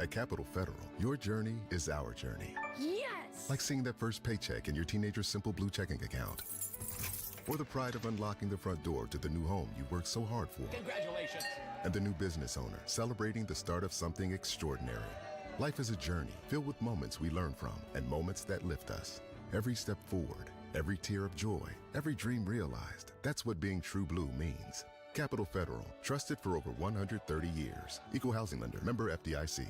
At Capital Federal, your journey is our journey. Yes! Like seeing that first paycheck in your teenager's Simple Blue checking account. Or the pride of unlocking the front door to the new home you worked so hard for. Congratulations! And the new business owner celebrating the start of something extraordinary. Life is a journey filled with moments we learn from and moments that lift us. Every step forward, every tear of joy, every dream realized. That's what being True Blue means. Capital Federal, trusted for over 130 years. Equal housing lender, member FDIC.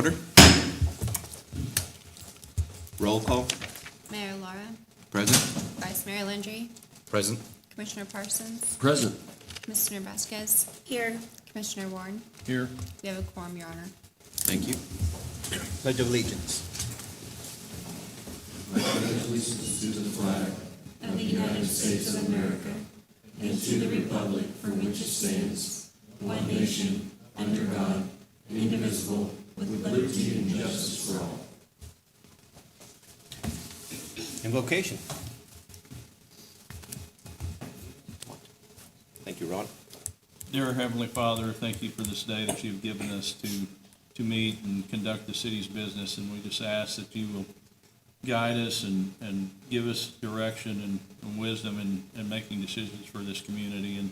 order. Roll call. Mayor Lara, Present. Vice Mayor Landry, Present. Commissioner Parsons, Present. Commissioner Vasquez. Here. Commissioner Warren. Here. We have a quorum, Your Honor. Thank you. Pledge of allegiance. Of the United States of America, and to the republic for which it stands, one nation, under God, indivisible, with liberty and justice for all. Invocation. Thank you, Ron. Dear Heavenly Father, thank you for this day that you've given us to meet and conduct the city's business, and we just ask that you will guide us and give us direction and wisdom in making decisions for this community. And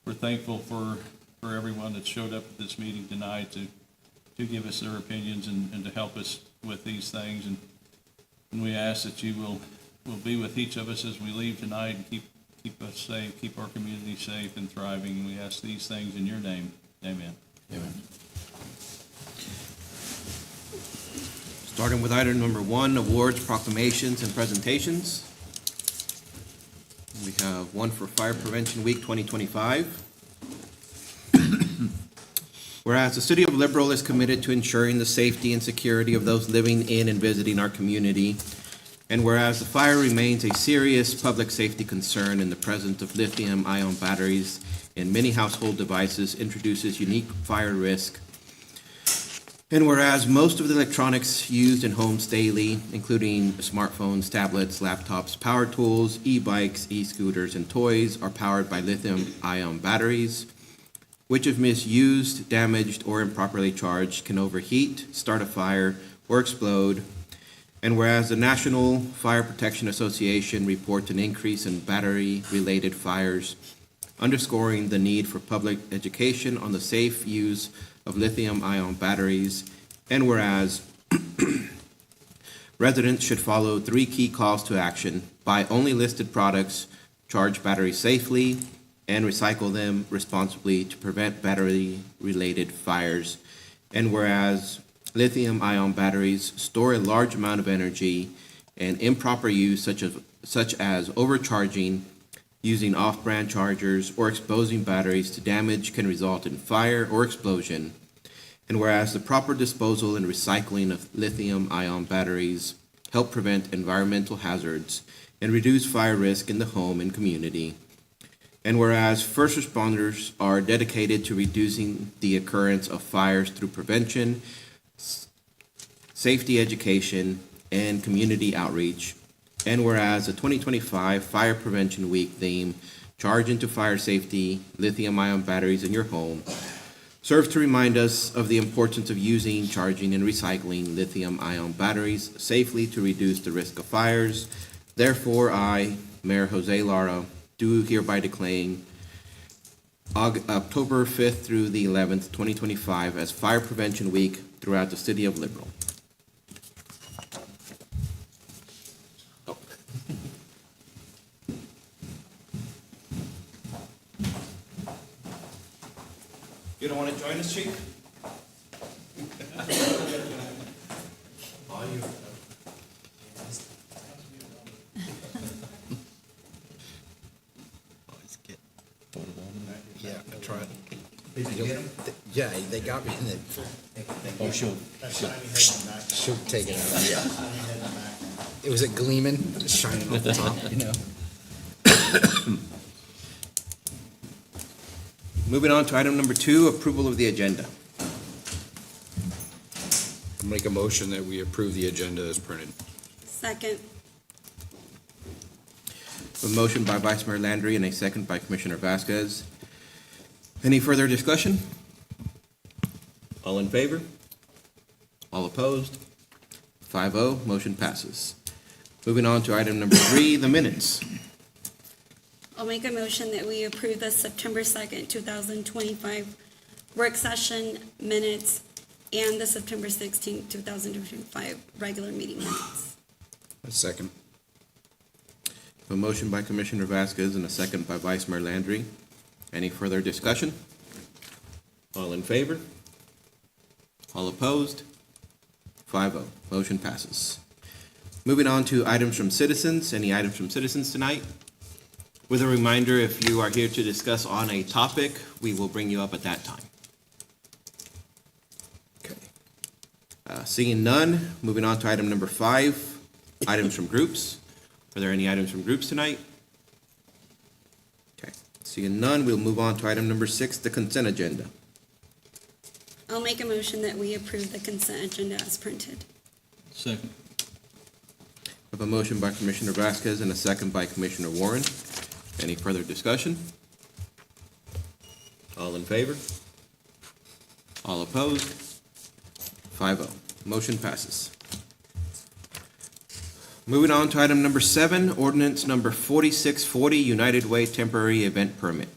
we're thankful for everyone that showed up at this meeting tonight to give us their opinions and to help us with these things. And we ask that you will be with each of us as we leave tonight and keep us safe, keep our community safe and thriving. We ask these things in your name. Amen. Amen. Starting with item number 1, awards, proclamations, and presentations. We have one for Fire Prevention Week 2025. Whereas the City of Liberal is committed to ensuring the safety and security of those living in and visiting our community, and whereas the fire remains a serious public safety concern in the presence of lithium-ion batteries in many household devices introduces unique fire risk, and whereas most of the electronics used in homes daily, including smartphones, tablets, laptops, power tools, e-bikes, e-scooters, and toys, are powered by lithium-ion batteries, which if misused, damaged, or improperly charged can overheat, start a fire, or explode. And whereas the National Fire Protection Association reports an increase in battery-related fires, underscoring the need for public education on the safe use of lithium-ion batteries, and whereas residents should follow 3 key calls to action: buy only listed products, charge batteries safely, and recycle them responsibly to prevent battery-related fires. And whereas lithium-ion batteries store a large amount of energy, and improper use such as overcharging, using off-brand chargers, or exposing batteries to damage can result in fire or explosion. And whereas the proper disposal and recycling of lithium-ion batteries help prevent environmental hazards and reduce fire risk in the home and community. And whereas first responders are dedicated to reducing the occurrence of fires through prevention, safety education, and community outreach. And whereas the 2025 Fire Prevention Week theme, Charge into Fire Safety, Lithium-Ion Batteries in Your Home, serves to remind us of the importance of using, charging, and recycling lithium-ion batteries safely to reduce the risk of fires. Therefore, I, Mayor Jose Lara, do hereby declare October 5th through the 11th, 2025 as Fire Prevention Week throughout the City of Liberal. You don't want to join us, Chief? Yeah, I tried. Did you get them? Yeah, they got me in it. Oh, she'll take it out. Yeah. It was a gleaming, shining off the top, you know. Moving on to item number 2, approval of the agenda. Make a motion that we approve the agenda as printed. Second. A motion by Vice Mayor Landry and a second by Commissioner Vasquez. Any further discussion? All in favor? All opposed? 5-0, motion passes. Moving on to item number 3, the minutes. I'll make a motion that we approve the September 2nd, 2025 work session minutes and the September 16th, 2025 regular meeting minutes. A second. A motion by Commissioner Vasquez and a second by Vice Mayor Landry. Any further discussion? All in favor? All opposed? 5-0. Motion passes. Moving on to items from citizens. Any items from citizens tonight? With a reminder, if you are here to discuss on a topic, we will bring you up at that time. Okay. Seeing none, moving on to item number 5, items from groups. Are there any items from groups tonight? Okay. Seeing none, we'll move on to item number 6, the consent agenda. I'll make a motion that we approve the consent agenda as printed. Second. I have a motion by Commissioner Vasquez and a second by Commissioner Warren. Any further discussion? All in favor? All opposed? 5-0. Motion passes. Moving on to item number 7, ordinance number 4640, United Way temporary event permit.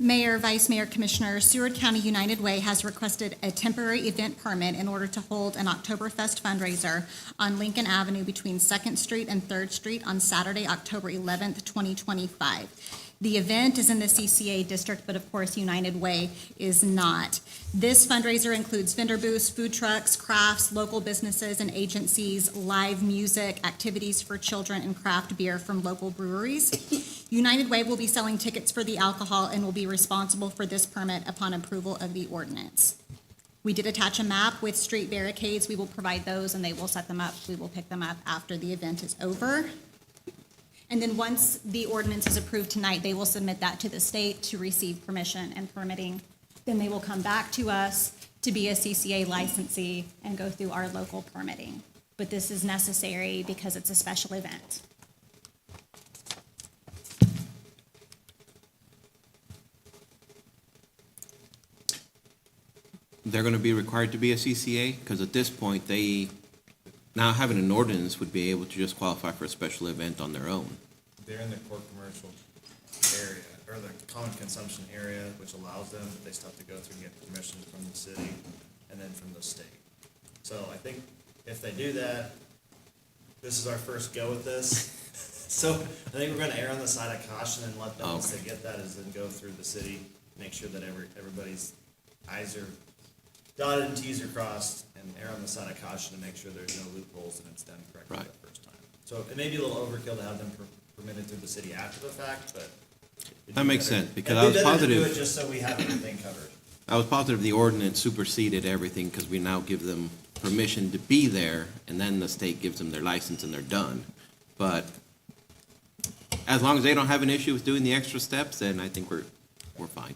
Mayor, Vice Mayor, Commissioners, Seward County United Way has requested a temporary event permit in order to hold an Oktoberfest fundraiser on Lincoln Avenue between 2nd Street and 3rd Street on Saturday, October 11th, 2025. The event is in the CCA district, but of course United Way is not. This fundraiser includes vendor booths, food trucks, crafts, local businesses and agencies, live music, activities for children, and craft beer from local breweries. United Way will be selling tickets for the alcohol and will be responsible for this permit upon approval of the ordinance. We did attach a map with street barricades. We will provide those and they will set them up. We will pick them up after the event is over. And then once the ordinance is approved tonight, they will submit that to the state to receive permission and permitting. Then they will come back to us to be a CCA licensee and go through our local permitting. But this is necessary because it's a special event. They're going to be required to be a CCA? Because at this point, they, now having an ordinance would be able to just qualify for a special event on their own. They're in the core commercial area, or the common consumption area, which allows them, but they still have to go through and get permission from the city and then from the state. So I think if they do that, this is our first go with this. So I think we're gonna err on the side of caution and let them, once they get that, is then go through the city, make sure that everybody's I's are dotted and T's are crossed, and err on the side of caution to make sure there's no loopholes and it's done correctly Right. the first time. So it may be a little overkill to have them permitted through the city after the fact, but. it'd That be makes better- sense, because it'd I be was better to do positive- it just so we have everything covered. I was positive the ordinance superseded everything because we now give them permission to be there, and then the state gives them their license and they're done. But as long as they don't have an issue with doing the extra steps, then I think we're fine.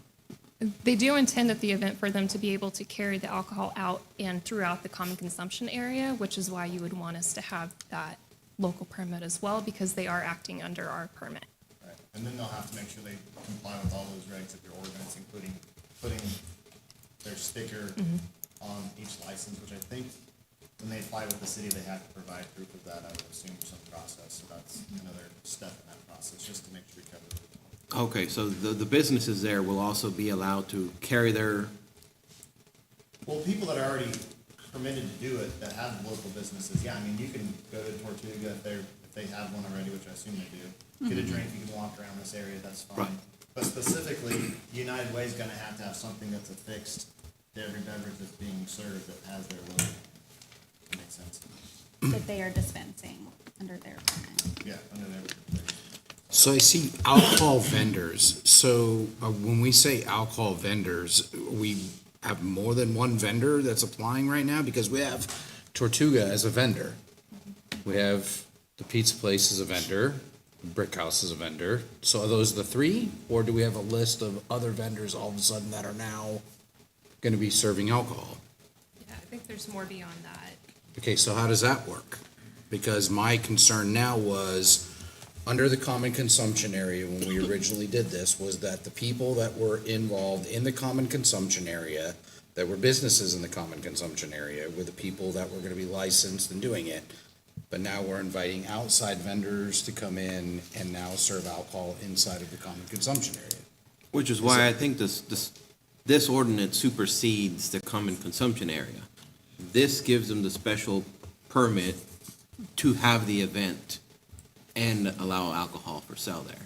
They do intend at the event for them to be able to carry the alcohol out and throughout the common consumption area, which is why you would want us to have that local permit as well, because they are acting under our permit. Right. And then they'll have to make sure they comply with all those regs of your ordinance, including putting their sticker on each license, which I think when they apply with the city, they have to provide proof of that, I would assume, some process. So that's another step in that process, just to make sure we cover it. Okay, so the businesses there will also be allowed to carry their, Well, people that are already permitted to do it, that have local businesses, yeah, I mean, you can go to Tortuga if they have one already, which I assume they do. Get a drink, you can walk around this area, that's fine. Right. But specifically, United Way's gonna have something that's affixed to every beverage that's being served that has their logo. Makes sense. That they are dispensing under their permit. Yeah, under their. So I see alcohol vendors. So when we say alcohol vendors, we have more than one vendor that's applying right now? Because we have Tortuga as a vendor. We have the pizza place as a vendor, Brick House as a vendor. So are those the three? Or do we have a list of other vendors all of a sudden that are now gonna be serving alcohol? Yeah, I think there's more beyond that. Okay, so how does that work? Because my concern now was, under the common consumption area, when we originally did this, was that the people that were involved in the common consumption area, that were businesses in the common consumption area, were the people that were gonna be licensed and doing it. But now we're inviting outside vendors to come in and now serve alcohol inside of the common consumption area. which is why I think this ordinance supersedes the common consumption area. This gives them the special permit to have the event and allow alcohol for sale there.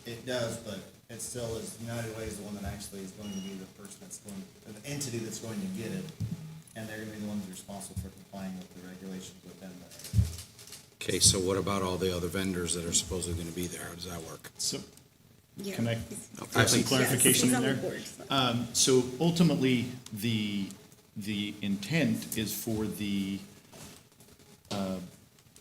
It does, but it still is, United Way is the one that actually is going to be the person that's going, the entity that's going to get it. and they're gonna be the ones responsible for complying with the regulations within the area. Okay, so what about all the other vendors that are supposedly gonna be there? How does that work? So, Yeah. can I Okay, have some please. clarification Yes, in he's on there? the board, so. So ultimately, the intent is for the,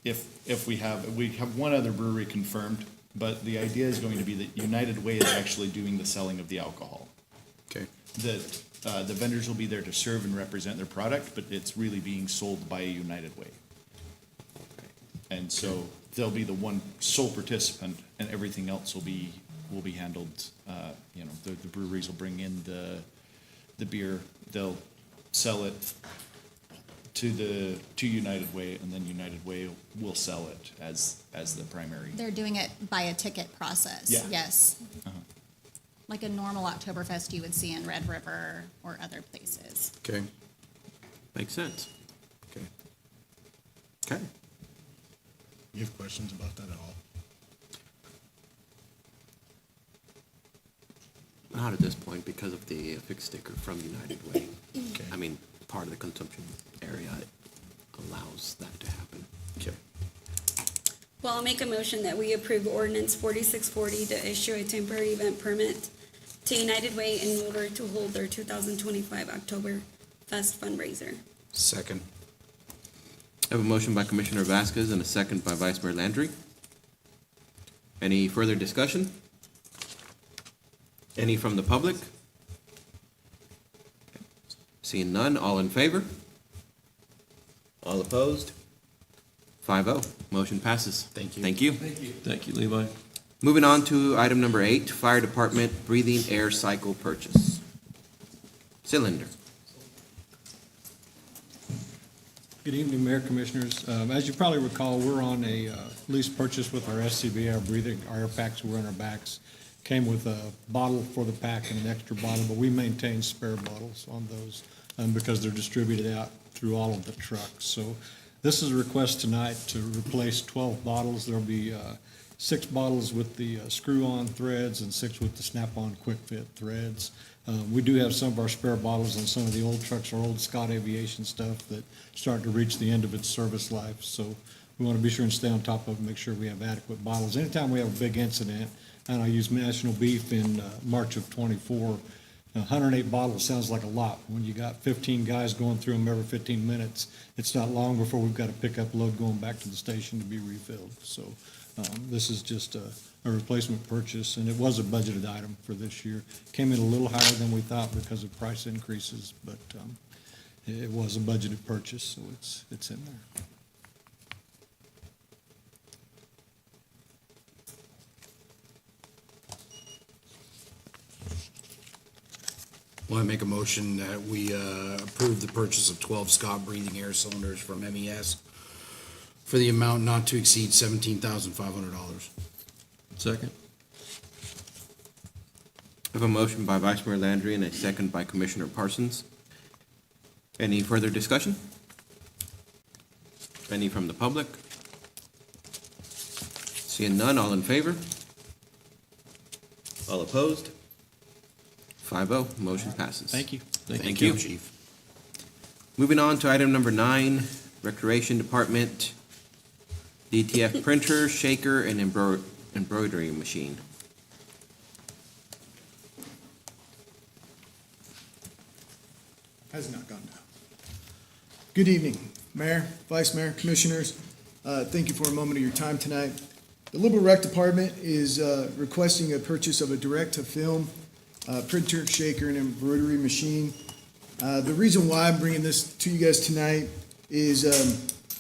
if we have one other brewery confirmed, but the idea is going to be that United Way is actually doing the selling of the alcohol. Okay, That, the vendors will be there to serve and represent their product, but it's really being sold by a United Way. And so they'll be the one sole participant, and everything else will be handled, you know, the breweries will bring in the beer, they'll sell it to United Way, and then United Way will sell it as the primary. They're doing it by a ticket process, Yeah. yes. Like a normal Oktoberfest you would see in Red River or other places. okay, Makes sense. okay. Okay. You have questions about that at all? Not at this point because of the affixed sticker from United Way. Okay. I mean, part of the consumption area allows that to happen. Okay. Well, I'll make a motion that we approve ordinance 4640 to issue a temporary event permit to United Way in order to hold their 2025 Oktoberfest fundraiser. Second. I have a motion by Commissioner Vasquez and a second by Vice Mayor Landry. Any further discussion? Any from the public? Seeing none, all in favor? All opposed? 5-0, motion passes. Thank you. Thank you. Thank you, Levi. Moving on to item number 8, Fire Department breathing air cycle purchase. Cylinder. Good evening, Mayor, Commissioners. As you probably recall, we're on a lease purchase with our SCB, our breathing, our air packs we're on our backs. Came with a bottle for the pack and an extra bottle, but we maintain spare bottles on those because they're distributed out through all of the trucks. So this is a request tonight to replace 12 bottles. There'll be 6 bottles with the screw-on threads and 6 with the snap-on quick-fit threads. We do have some of our spare bottles on some of the old trucks, our old Scott Aviation stuff that start to reach the end of its service life. So we want to be sure and stay on top of it, make sure we have adequate bottles. Anytime we have a big incident, and I used National Beef in March of '24, 108 bottles sounds like a lot. When you got 15 guys going through them every 15 minutes, it's not long before we've got a pickup load going back to the station to be refilled. So this is just a replacement purchase, and it was a budgeted item for this year. Came in a little higher than we thought because of price increases, but it was a budgeted purchase, so it's in there. Well, I make a motion that we approve the purchase of 12 Scott breathing air cylinders from MES for the amount not to exceed $17,500. Second. I have a motion by Vice Mayor Landry and a second by Commissioner Parsons. Any further discussion? Any from the public? Seeing none, all in favor? All opposed? 5-0, motion passes. Thank you. Thank you, Chief. Moving on to item number 9, Recreation Department, DTF printer, shaker, and embroidery machine. Has not gone down. Good evening, Mayor, Vice Mayor, Commissioners. Thank you for a moment of your time tonight. The Liberal Rec Department is requesting a purchase of a direct-to-film printer, shaker, and embroidery machine. The reason why I'm bringing this to you guys tonight is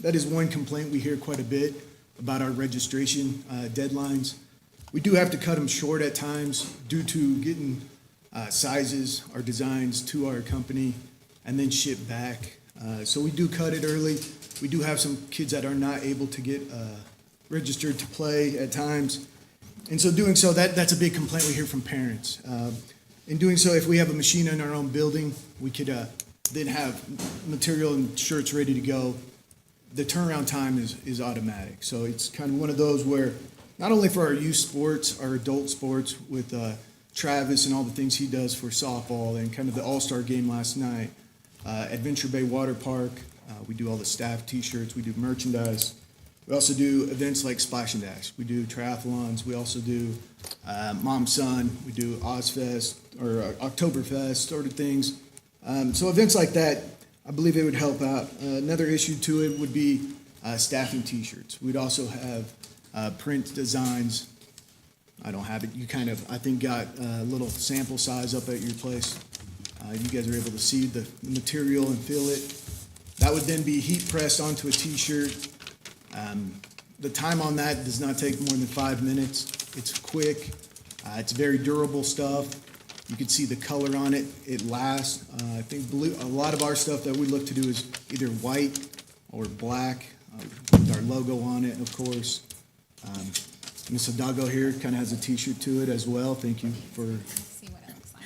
that is one complaint we hear quite a bit about our registration deadlines. We do have to cut them short at times due to getting sizes or designs to our company and then ship back. So we do cut it early. We do have some kids that are not able to get registered to play at times. And so doing so, that's a big complaint we hear from parents. In doing so, if we have a machine in our own building, we could then have material and shirts ready to go. The turnaround time is automatic. So it's kind of one of those where not only for our youth sports, our adult sports with Travis and all the things he does for softball and kind of the all-star game last night, Adventure Bay Water Park. We do all the staff T-shirts. We do merchandise. We also do events like Splash and Dash. We do triathlons. We also do Mom Son. We do Ozfest or Oktoberfest sort of things. So events like that, I believe it would help out. Another issue to it would be staffing T-shirts. We'd also have print designs. I don't have it. You kind of, I think, got a little sample size up at your place. You guys are able to see the material and feel it. That would then be heat pressed onto a T-shirt. The time on that does not take more than 5 minutes. It's quick. It's very durable stuff. You can see the color on it. It lasts. I think blue. A lot of our stuff that we look to do is either white or black with our logo on it, of course. Ms. Hidalgo here kind of has a T-shirt to it as well. Thank you for. See what it looks like.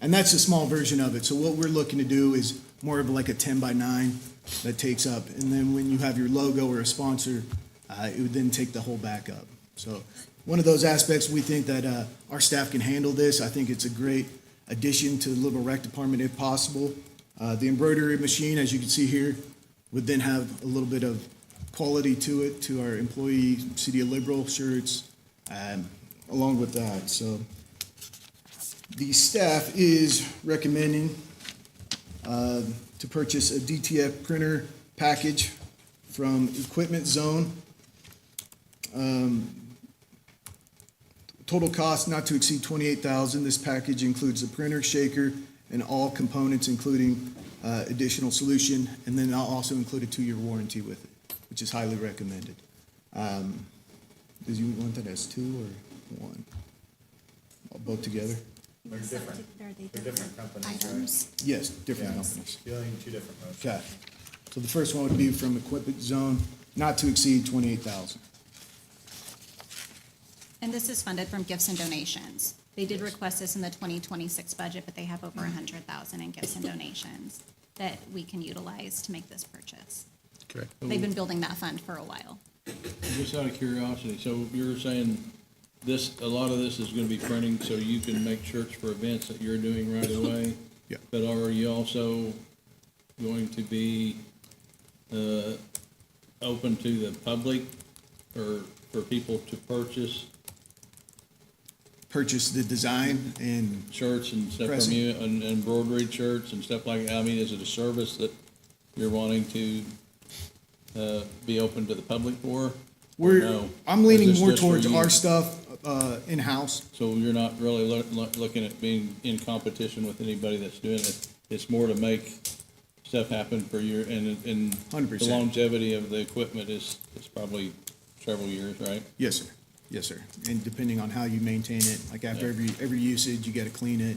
And that's a small version of it. So what we're looking to do is more of like a 10 by 9 that takes up. And then when you have your logo or a sponsor, it would then take the whole back up. So one of those aspects, we think that our staff can handle this. I think it's a great addition to the Liberal Rec Department if possible. The embroidery machine, as you can see here, would then have a little bit of quality to it, to our employee City of Liberal shirts, along with that. So the staff is recommending to purchase a DTF printer package from Equipment Zone. Total cost not to exceed $28,000. This package includes the printer, shaker, and all components, including additional solution, and then I'll also include a 2-year warranty with it, which is highly recommended. Did you want that as 2 or 1? Both together? They're different. Are they They're different companies, right? items? Yes, different Yeah. companies. You're doing 2 different motions. Okay. So the first one would be from Equipment Zone, not to exceed $28,000. And this is funded from gifts and donations. They did request this in the 2026 budget, but they have over 100,000 in gifts and donations that we can utilize to make this purchase. Okay. They've been building that fund for a while. Just out of curiosity, so you're saying this, a lot of this is gonna be printing, so you can make shirts for events that you're doing right away? Yeah. But are you also going to be, open to the public or for people to purchase Purchase the design and shirts and stuff from Pressing. you, and embroidered shirts and stuff like that? I mean, is it a service that you're wanting to, be open to the public for? Or no? I'm leaning Is this more just for towards you? our stuff in-house. So you're not really looking at being in competition with anybody that's doing it? It's more to make stuff happen for your, and 100%. the longevity of the equipment is probably several years, right? Yes, sir. Yes, sir. And depending on how you maintain it, like after every usage, you gotta clean it.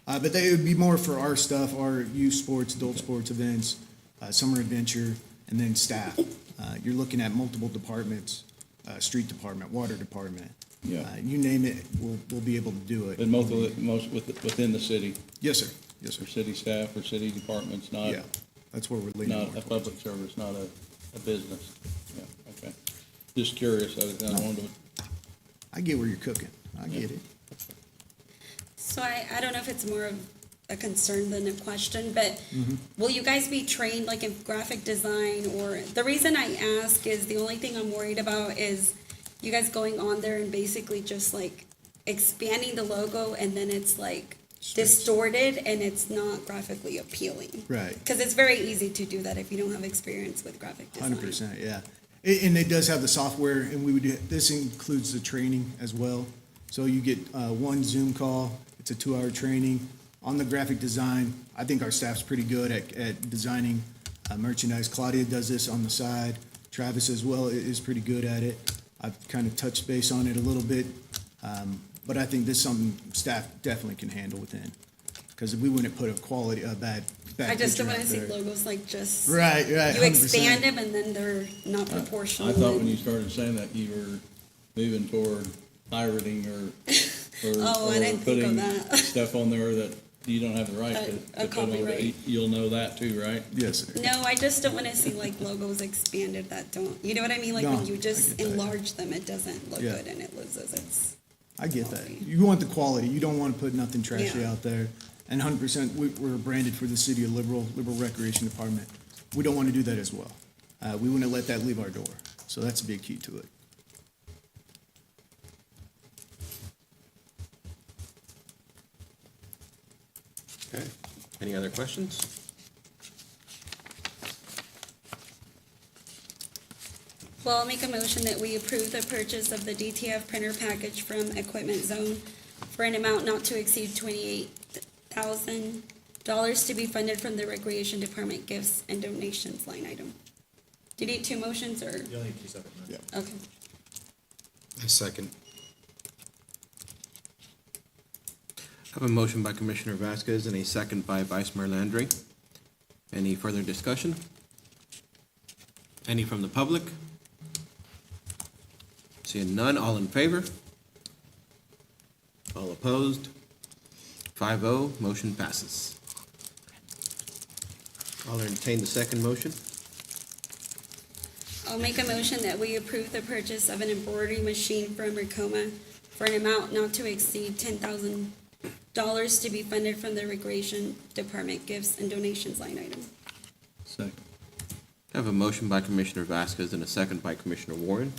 But they would be more for our stuff, our youth sports, adult sports events, summer adventure, and then staff. You're looking at multiple departments, street department, water department. Yeah. You name it, we'll be able to do it. But most within the city, Yes, sir. Yes, sir. for city staff or city departments, not, Yeah, that's where we're leaning more not a towards. public service, not a business. Yeah, okay. Just curious, I wanted to. I get where you're cooking. I get it. So I don't know if it's more of a concern than a question, but will you guys be trained like in graphic design? Or the reason I ask is the only thing I'm worried about is you guys going on there and basically just like expanding the logo and then it's like distorted and it's not graphically appealing. Right. Because it's very easy to do that if you don't have experience with graphic design. 100%, yeah. And it does have the software, and we would, this includes the training as well. So you get one Zoom call, it's a 2-hour training on the graphic design. I think our staff's pretty good at designing merchandise. Claudia does this on the side. Travis as well is pretty good at it. I've kind of touched base on it a little bit. But I think this is something staff definitely can handle within. Because we wouldn't put a bad I just don't picture want to out see there. logos like just. Right, You 100%. expand them and then they're not proportional. I thought when and- you started saying that, you were moving toward pirating or Oh, I didn't think of putting that. stuff on there that you don't have the right to A put on there. copyright. You'll know that too, right? Yes, sir. No, I just don't want to see like logos expanded that don't, you know what I mean? Like No, when you I just get that. enlarge them, it doesn't look Yeah. good and it loses its. I get that. You want the quality. You don't want to put nothing trashy Yeah. out there. and 100%, we're branded for the city of Liberal Recreation Department. We don't want to do that as well. We wouldn't let that leave our door. So that's a big key to it. Okay. Any other questions? Well, I'll make a motion that we approve the purchase of the DTF printer package from Equipment Zone for an amount not to exceed $28,000 to be funded from the Recreation Department gifts and donations line item. Do you need two motions, or? You'll need two separate minutes. Okay. A second. I have a motion by Commissioner Vasquez and a second by Vice Mayor Landry. Any further discussion? Any from the public? Seeing none, all in favor? All opposed? 5-0, motion passes. I'll entertain the second motion. I'll make a motion that we approve the purchase of an embroidery machine from Ricoma for an amount not to exceed $10,000 to be funded from the Recreation Department gifts and donations line item. Second. I have a motion by Commissioner Vasquez and a second by Commissioner Warren.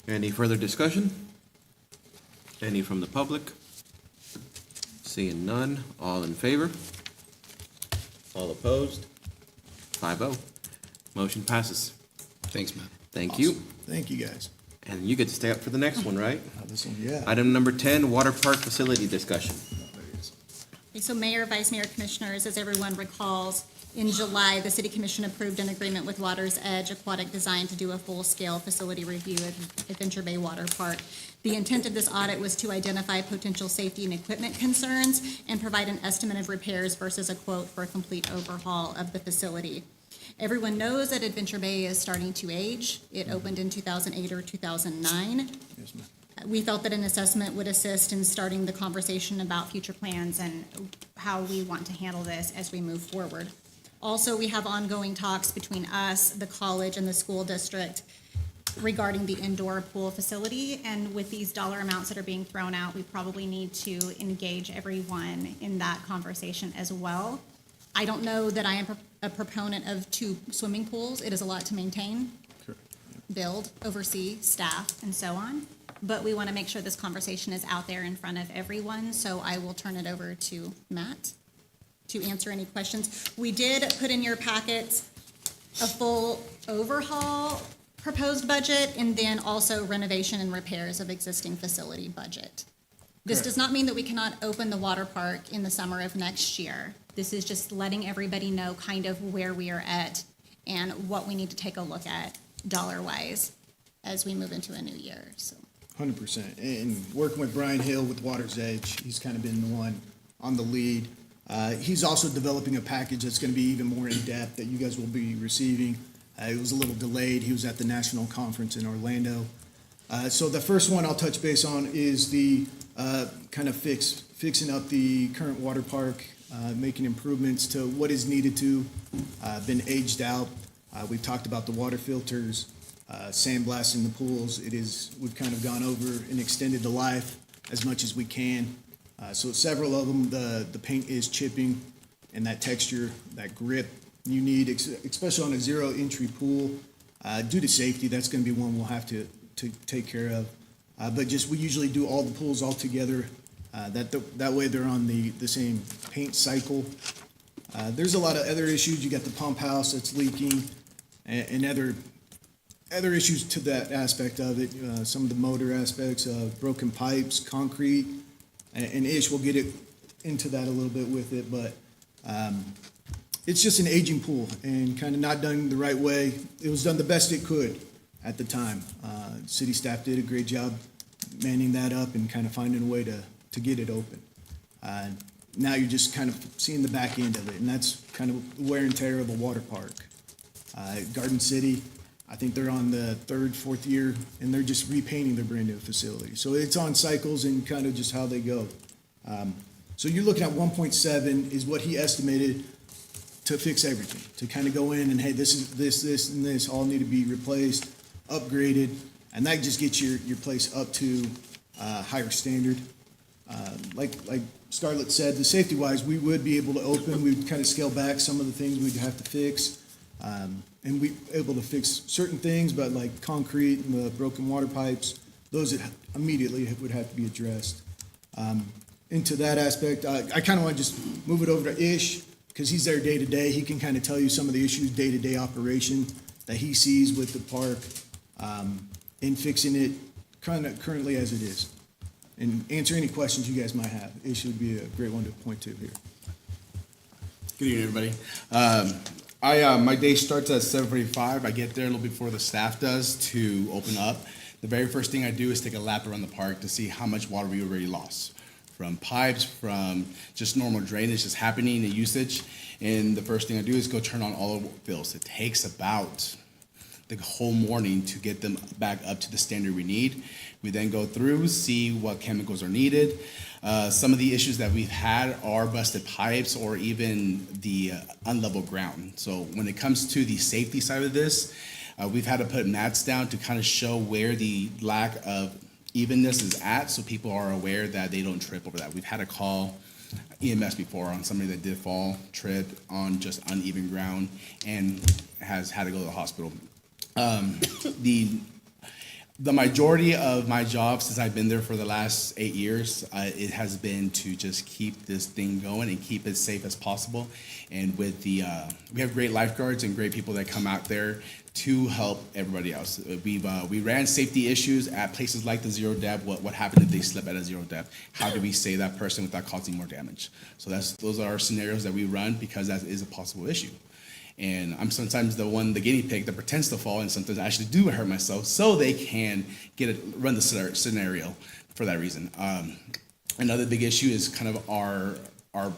Any further discussion? Any from the public? Seeing none, all in favor? All opposed? 5-0. Motion passes. Thanks, Matt. Thank you. Thank you, guys. And you get to stay up for the next one, right? This one, yeah. Item number 10, water park facility discussion. Okay, so Mayor, Vice Mayor, Commissioners, as everyone recalls, in July, the City Commission approved an agreement with Water's Edge Aquatic Design to do a full-scale facility review at Adventure Bay Water Park. The intent of this audit was to identify potential safety and equipment concerns and provide an estimate of repairs versus a quote for a complete overhaul of the facility. Everyone knows that Adventure Bay is starting to age. It opened in 2008 or 2009. Yes, ma'am. We felt that an assessment would assist in starting the conversation about future plans and how we want to handle this as we move forward. Also, we have ongoing talks between us, the college, and the school district regarding the indoor pool facility. And with these dollar amounts that are being thrown out, we probably need to engage everyone in that conversation as well. I don't know that I am a proponent of 2 swimming pools. It is a lot to maintain, build, oversee, staff, and so on. But we want to make sure this conversation is out there in front of everyone, so I will turn it over to Matt to answer any questions. We did put in your packets a full overhaul proposed budget and then also renovation and repairs of existing facility budget. This does not mean that we cannot open the water park in the summer of next year. This is just letting everybody know kind of where we are at and what we need to take a look at dollar-wise as we move into a new year, so. 100%. And working with Brian Hill with Water's Edge, he's kind of been the one on the lead. He's also developing a package that's going to be even more in-depth that you guys will be receiving. It was a little delayed. He was at the national conference in Orlando. So the first one I'll touch base on is the kind of fixing up the current water park, making improvements to what is needed to, been aged out. We've talked about the water filters, sandblasting the pools. We've kind of gone over and extended the life as much as we can. So several of them, the paint is chipping, and that texture, that grip you need, especially on a zero entry pool. Due to safety, that's going to be one we'll have to take care of. But we usually do all the pools all together. That way they're on the same paint cycle. There's a lot of other issues. You got the pump house that's leaking and other issues to that aspect of it. Some of the motor aspects, broken pipes, concrete, and Ish will get it into that a little bit with it, but it's just an aging pool and kind of not done the right way. It was done the best it could at the time. City staff did a great job manning that up and kind of finding a way to get it open. Now you're just kind of seeing the back end of it, and that's kind of the wear and tear of a water park. Garden City, I think they're on the 3rd, 4th year, and they're just repainting their brand new facility. So it's on cycles and kind of just how they go. So you're looking at 1.7 is what he estimated to fix everything, to kind of go in and, hey, this, and this all need to be replaced, upgraded, and that just gets your place up to higher standard. Like Scarlett said, the safety-wise, we would be able to open, we'd kind of scale back some of the things we'd have to fix. And we able to fix certain things, but like concrete and the broken water pipes, those that immediately would have to be addressed. Into that aspect, I kind of want to just move it over to Ish, because he's there day to day. He can kind of tell you some of the issues, day-to-day operation that he sees with the park, and fixing it kind of currently as it is. And answer any questions you guys might have. Ish would be a great one to point to here. Good evening, everybody. My day starts at 7:45. I get there a little before the staff does to open up. The very first thing I do is take a lap around the park to see how much water we already lost. From pipes, from just normal drainage that's happening and usage. And the first thing I do is go turn on all the fills. It takes about the whole morning to get them back up to the standard we need. We then go through, see what chemicals are needed. Some of the issues that we've had are busted pipes or even the unlevel ground. So when it comes to the safety side of this, we've had to put mats down to kind of show where the lack of evenness is at, so people are aware that they don't trip over that. We've had to call EMS before on somebody that did fall, trip on just uneven ground, and has had to go to the hospital. The majority of my job since I've been there for the last 8 years, it has been to just keep this thing going and keep it safe as possible. And with the, we have great lifeguards and great people that come out there to help everybody else. We ran safety issues at places like the zero depth. What happened if they slip at a zero depth? How do we save that person without causing more damage? So those are our scenarios that we run because that is a possible issue. And I'm sometimes the guinea pig that pretends to fall, and sometimes I actually do hurt myself so they can run the scenario for that reason. Another big issue is kind of our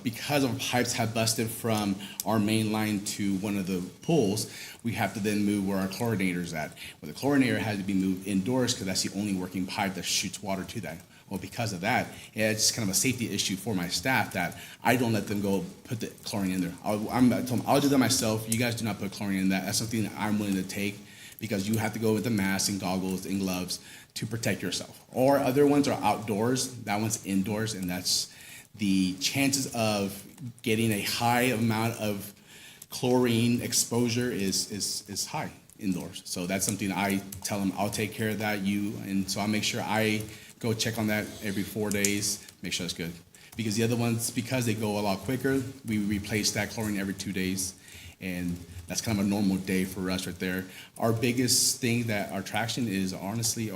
because our pipes have busted from our main line to one of the pools, we have to then move where our chlorinator's at. Well, the chlorinator had to be moved indoors because that's the only working pipe that shoots water to that. Well, because of that, it's kind of a safety issue for my staff that I don't let them go put the chlorine in there. I told them, I'll do that myself. You guys do not put chlorine in that. That's something that I'm willing to take because you have to go with the mask and goggles and gloves to protect yourself. Or other ones are outdoors. That one's indoors, and that's the chances of getting a high amount of chlorine exposure is high indoors. So that's something I tell them, I'll take care of that, and so I'll make sure I go check on that every 4 days, make sure it's good. Because the other ones, because they go a lot quicker, we replace that chlorine every 2 days, and that's kind of a normal day for us right there. Our biggest thing that our traction is honestly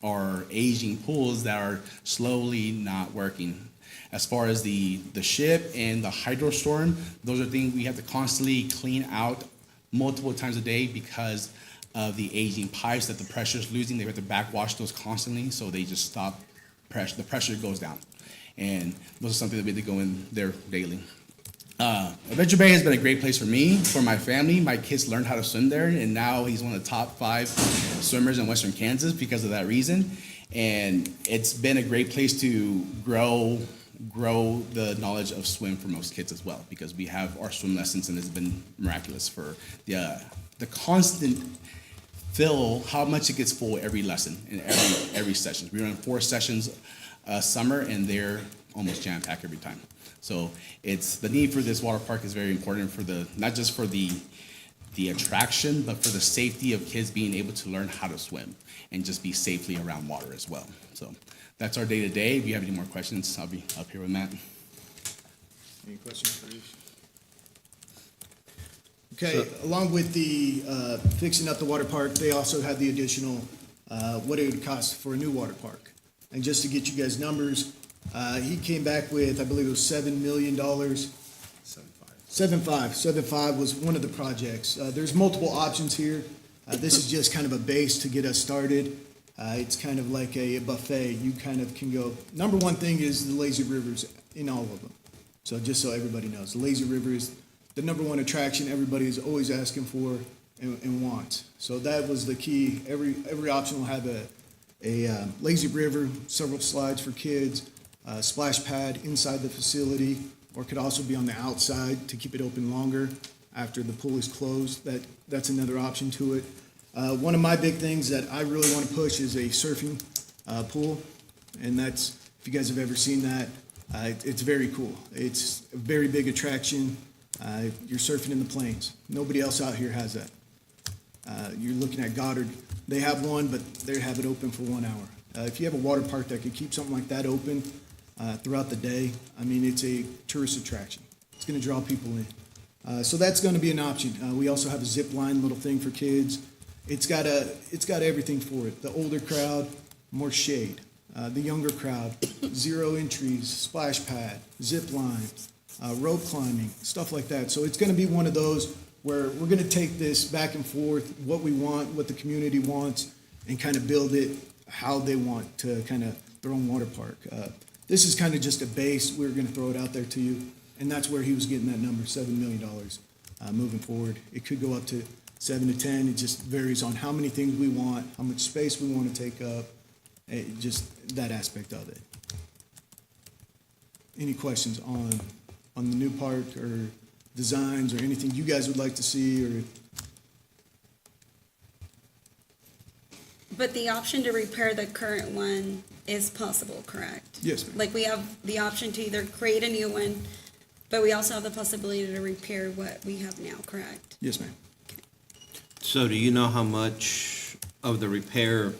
our aging pools that are slowly not working. As far as the ship and the hydrostorm, those are things we have to constantly clean out multiple times a day because of the aging pipes that the pressure is losing. They have to backwash those constantly, so they just stop pressure. The pressure goes down, and those are something that we have to go in there daily. Adventure Bay has been a great place for me, for my family. My kids learned how to swim there, and now he's one of the top 5 swimmers in Western Kansas because of that reason. And it's been a great place to grow the knowledge of swim for most kids as well, because we have our swim lessons, and it's been miraculous for the constant fill, how much it gets full every lesson and every session. We run 4 sessions a summer, and they're almost jam-packed every time. So it's the need for this water park is very important for not just for the attraction, but for the safety of kids being able to learn how to swim and just be safely around water as well. So that's our day-to-day. If you have any more questions, I'll be up here with Matt. Any questions for you? Okay, along with the fixing up the water park, they also had the additional, what it would cost for a new water park. And just to get you guys numbers, he came back with, I believe it was $7 million. 7.5 was one of the projects. There's multiple options here. This is just kind of a base to get us started. It's kind of like a buffet. You kind of can go, number one thing is the lazy rivers in all of them. So just so everybody knows, the lazy river is the number one attraction everybody is always asking for and wants. So that was the key. Every option will have a lazy river, several slides for kids, a splash pad inside the facility, or it could also be on the outside to keep it open longer after the pool is closed. That's another option to it. One of my big things that I really want to push is a surfing pool, and that's If you guys have ever seen that, it's very cool. It's a very big attraction. You're surfing in the plains. Nobody else out here has that. You're looking at Goddard. They have one, but they have it open for 1 hour. If you have a water park that could keep something like that open throughout the day, I mean, it's a tourist attraction. It's going to draw people in. So that's going to be an option. We also have a zip line little thing for kids. It's got everything for it. The older crowd, more shade. The younger crowd, 0 entries, splash pad, zip line, rope climbing, stuff like that. So it's going to be one of those where we're going to take this back and forth, what we want, what the community wants, and kind of build it how they want to kind of their own water park. This is kind of just a base. We're going to throw it out there to you, and that's where he was getting that number, $7 million moving forward. It could go up to 7 to 10. It just varies on how many things we want, how much space we want to take up, just that aspect of it. Any questions on the new park or designs or anything you guys would like to see? Or But the option to repair the current one is possible, correct? Yes, ma'am. Like, we have the option to either create a new one, but we also have the possibility to repair what we have now, correct? Yes, ma'am. So do you know how much of the repair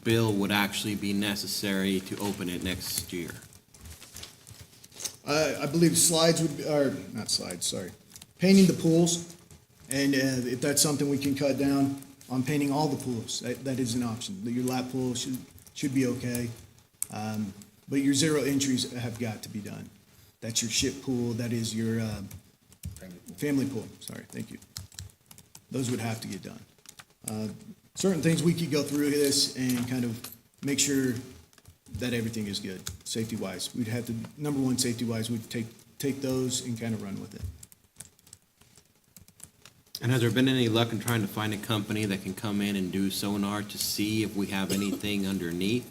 bill would actually be necessary to open it next year? I believe slides would, or not slides, sorry, painting the pools, and if that's something we can cut down on painting all the pools, that is an option. Your lap pool should be okay, but your 0 entries have got to be done. That's your ship pool, that is your family pool, sorry, thank you. Those would have to get done. Certain things we could go through this and kind of make sure that everything is good, safety-wise. We'd have to, number one, safety-wise, we'd take those and kind of run with it. And has there been any luck in trying to find a company that can come in and do sonar to see if we have anything underneath?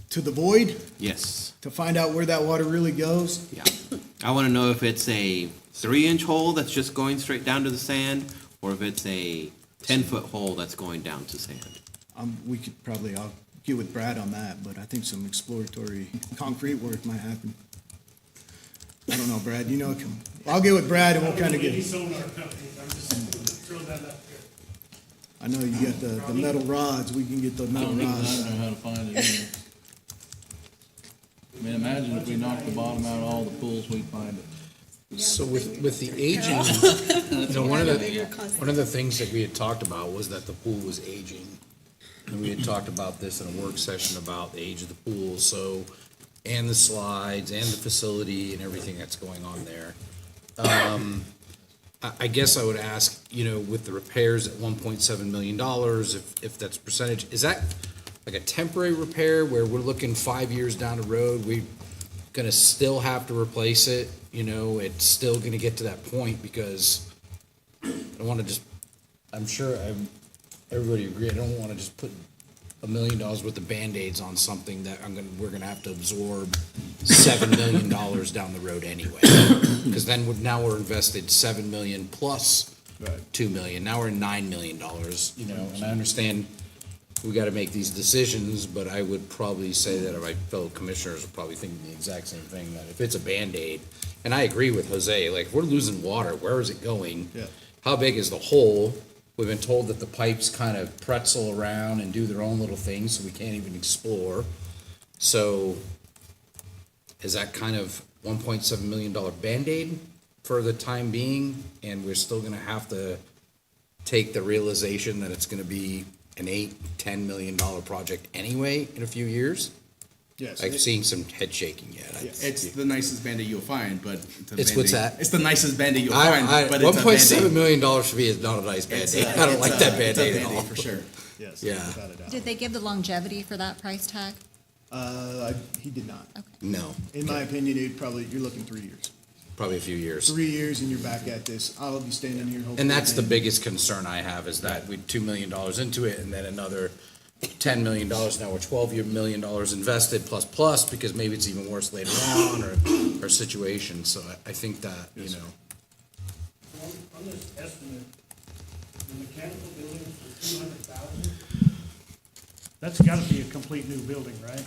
To the void, Yes. to find out where that water really goes, Yeah. I want to know if it's a 3-inch hole that's just going straight down to the sand, or if it's a 10-foot hole that's going down to sand. we could probably, I'll get with Brad on that, but I think some exploratory concrete work might happen. I don't know, Brad, you know, I'll get with Brad and we'll kind of get. I know you got the metal rods, we can get the metal I don't know rods. how to find it either. I mean, imagine if we knocked the bottom out of all the pools, we'd find it. So with the aging, you know, one of the things that we had talked about was that the pool was aging. And we had talked about this in a work session about the age of the pool, so, and the slides, and the facility, and everything that's going on there. I guess I would ask, you know, with the repairs at $1.7 million, if that's a percentage, is that like a temporary repair where we're looking 5 years down the road, we're gonna still have to replace it? You know, it's still gonna get to that point because I don't wanna just, I'm sure everybody agree, I don't wanna just put $1 million worth of Band-Aids on something that we're gonna have to absorb $7 million down the road anyway. Because then now we're invested $7 million plus $2 million, now we're $9 million, you know, and I understand we gotta make these decisions, but I would probably say that my fellow commissioners are probably thinking the exact same thing, that if it's a Band-Aid, and I agree with Jose, like, if we're losing water, where is it going? Yeah. How big is the hole? We've been told that the pipes kind of pretzel around and do their own little thing, so we can't even explore. So is that kind of $1.7 million Band-Aid for the time being? And we're still gonna have to take the realization that it's gonna be an $8-10 million project anyway in a few years? Yes. I've seen some head shaking yet. It's the nicest Band-Aid you'll find, but. It's what's that? It's the nicest Band-Aid you'll find, but it's a $1.7 Band-Aid. million for me is not a nice Band-Aid. I don't like that It's a Band-Aid at all. For sure. Yes, Yeah. without a doubt. Did they give the longevity for that price tag? He did not. No, In my opinion, you're looking 3 years. probably a few years. 3 years and you're back at this. I'll be standing here hopefully. And that's the again. biggest concern I have, is that we $2 million into it and then another $10 million. Now we're $12 million invested plus, because maybe it's even worse later on or situation. So I think that, you know. On this estimate, the mechanical building for $200,000, That's gotta be a complete new building, right?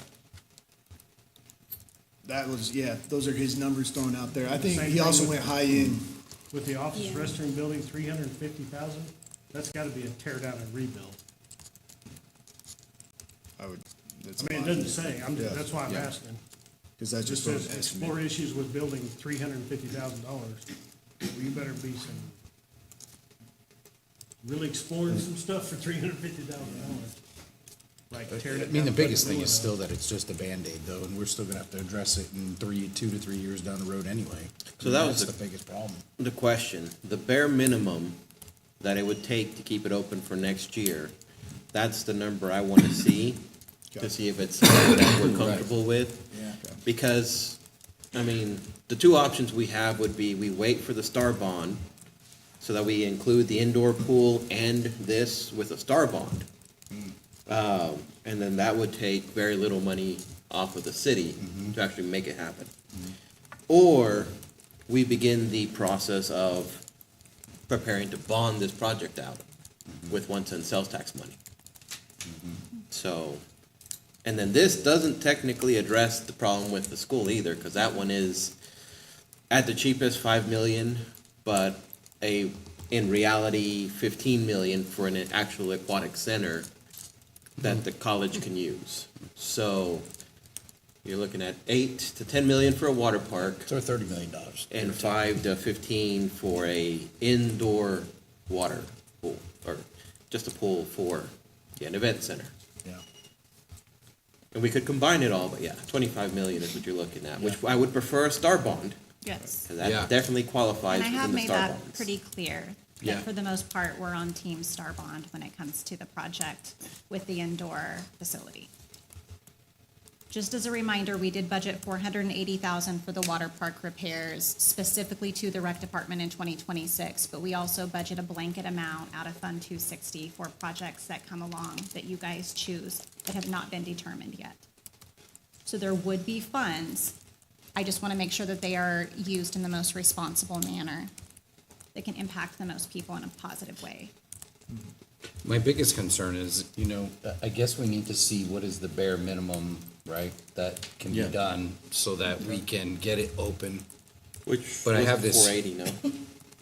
That was, yeah, those are his numbers thrown out there. I think Same he thing also with- went high end. With the office Yeah. restroom building, 350,000, that's gotta be a tear down and rebuild. I would, that's I a mean, lot. it doesn't say, Yeah. that's why I'm Yeah. asking. Cause that's It just says from an explore estimate. issues with building $350,000. Well, you better be really exploring some stuff for $350,000. Like tear it I down. mean, the put biggest a thing new is one still up. that it's just a Band-Aid though, and we're still gonna have to address it in 2 to 3 years down the road anyway. So that was That's the biggest problem. The question, the bare minimum that it would take to keep it open for next year, that's the number I want to see if it's something that we're comfortable with. Yeah. Because, I mean, the two options we have would be we wait for the STAR bond so that we include the indoor pool and this with a STAR bond. And then that would take very little money off of the city to actually make it happen. Or we begin the process of preparing to bond this project out with 1 cent sales tax money. So, and then this doesn't technically address the problem with the school either, because that one is at the cheapest 5 million, but in reality, 15 million for an actual aquatic center that the college can use. So you're looking at 8 to 10 million for a water park So $30 million. and 5 to 15 for a indoor water pool, or just a pool for, an event center. Yeah. And we could combine it all, but yeah, 25 million is what you're looking at, which I would prefer a STAR bond, Yes. because that Yeah. definitely qualifies And I have within the made STAR that bonds. pretty clear, Yeah. that for the most part, we're on Team Star Bond when it comes to the project with the indoor facility. Just as a reminder, we did budget $480,000 for the water park repairs specifically to the rec department in 2026, but we also budget a blanket amount out of Fund 260 for projects that come along that you guys choose that have not been determined yet. So there would be funds. I just want to make sure that they are used in the most responsible manner that can impact the most people in a positive way. My biggest concern is, I guess we need to see what is the bare minimum, right, that can be Yeah. done so that we can get it open. Which But I was have the this- 480, no?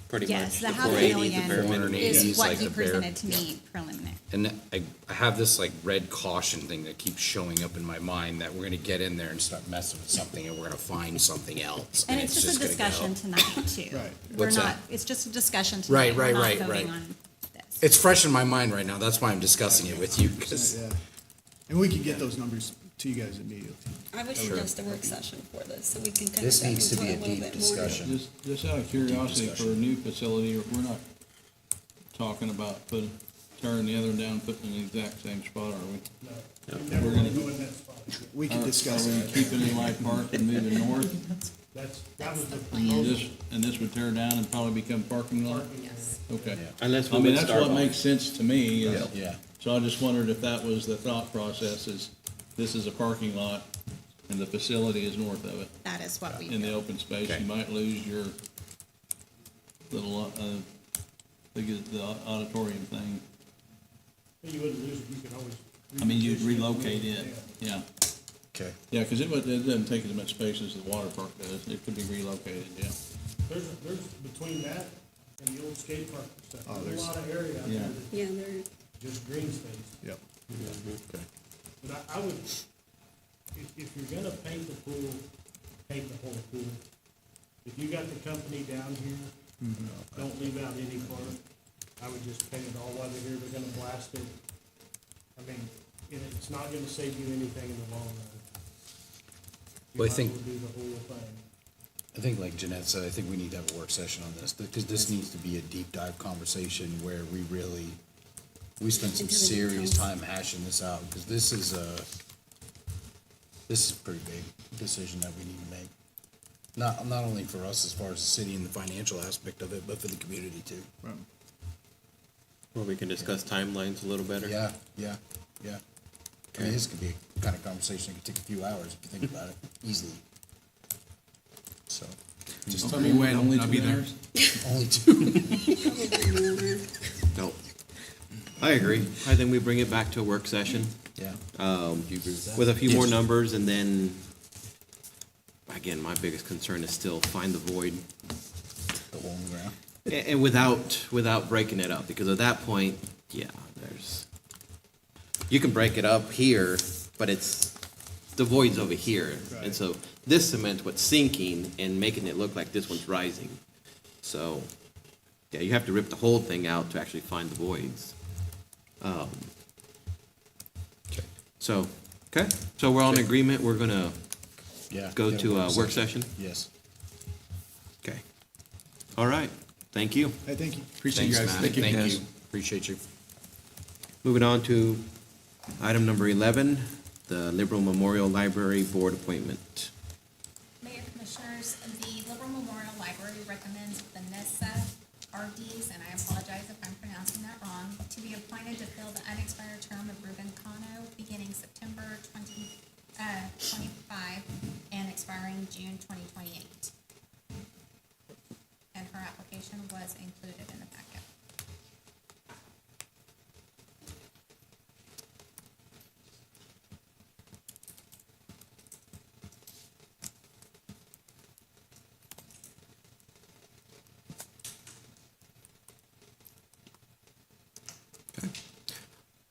Pretty Yes, much. the The half a 480 is the bare million minimum. is is what like he the bare- presented to me preliminary. And I have this like red caution thing that keeps showing up in my mind that we're gonna get in there and start messing with something and we're gonna find something else. And it's just a gonna discussion go. tonight too. Right. We're What's not, that? it's just a discussion Right, tonight. We're right, not right, voting right. on this. It's fresh in my mind right now. That's why I'm discussing it with you, 'cause- Yeah. And we can get those numbers to you guys immediately. I would suggest a work session for this, so we can kind of This dive needs to into be it a a little deep bit more. discussion. Just out of curiosity, for a new facility, we're not talking about tearing the other one down, putting it in the exact same spot, are we? You never wanna go in that spot. We can discuss Are we that. keeping it in Light Park and moving north? That was the And proposal. this would tear down and probably become parking lot? Yes. Okay. Unless we I mean, would that's start what on- makes sense to me. Yeah. So I just wondered if that was the thought process, is this is a parking lot and the facility is north of it. That is what we In the do. open space, Okay. you might lose your little, the auditorium thing. You wouldn't lose it, you could always. I mean, you'd relocate it, yeah. Okay. Yeah, because it doesn't take as much space as the water park does. It could be relocated, yeah. There's between that and the old skate park and stuff, there's there's- a lot of area out Yeah. there that's Yeah, they're, just green space. Yep. Okay. But I would, if you're gonna paint the pool, paint the whole pool. If you got the company down here, don't leave out any part. I would just paint it all while they're here, they're gonna blast it. I mean, it's not gonna save you anything in the long run. You Well, I might as think- well do the whole thing. I think like Jeanette said, I think we need to have a work session on this, because this needs to be a deep dive conversation where we spend some Into the serious details. time hashing this out, because this is a pretty big decision that we need to make. Not only for us as far as the city and the financial aspect of it, but for the community too. Where we can discuss timelines a little better. Yeah. I mean, this could be a kind of conversation that could take a few hours if you think about it, easily. So, just Tell me when, only I'll to be be there. there. Only two. No. I agree. I think we bring it back to a work session. Yeah. Um, Do you agree with that? with a few more Yes. numbers, and then, again, my biggest concern is still find the void. The hole in the ground. And without breaking it up, because at that point, yeah, you can break it up here, but the void's over here. And so this cement was sinking and making it look like this one's rising. So, yeah, you have to rip the whole thing out to actually find the voids. So we're all in agreement, we're gonna Yeah. go get to a work session? Yes. Okay. All right, thank you. Hey, thank you. Appreciate you Thanks, guys. Matt. Thank you. Appreciate you. Moving on to item number 11, the Liberal Memorial Library Board appointment. Mayor Commissioners, the Liberal Memorial Library recommends Vanessa Ardiz, and I apologize if I'm pronouncing that wrong, to be appointed to fill the unexpired term of Ruben Cano beginning September 2025 and expiring June 2028. And her application was included in the packet.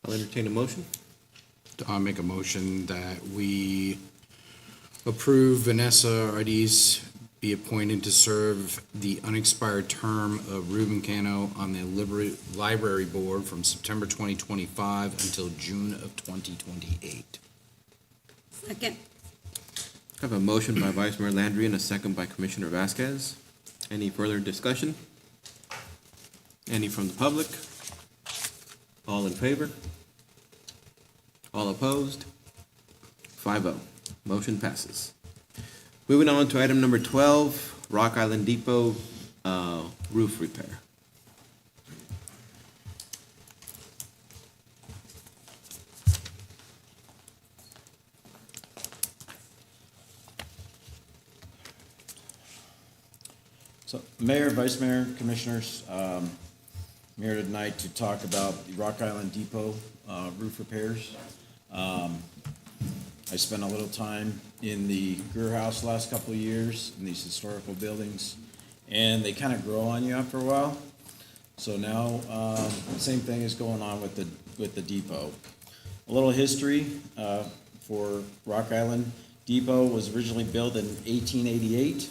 I'll entertain a motion. I'll make a motion that we approve Vanessa Ardiz be appointed to serve the unexpired term of Ruben Cano on the Library Board from September 2025 until June of 2028. Second. I have a motion by Vice Mayor Landry and a second by Commissioner Vasquez. Any further discussion? Any from the public? All in favor? All opposed? 5-0. Motion passes. Moving on to item number 12, Rock Island Depot roof repair. So, Mayor, Vice Mayor, Commissioners, I'm here tonight to talk about the Rock Island Depot roof repairs. I spent a little time in the Greer House the last couple of years in these historical buildings, and they kind of grow on you after a while. So now, same thing is going on with the depot. A little history for Rock Island Depot was originally built in 1888.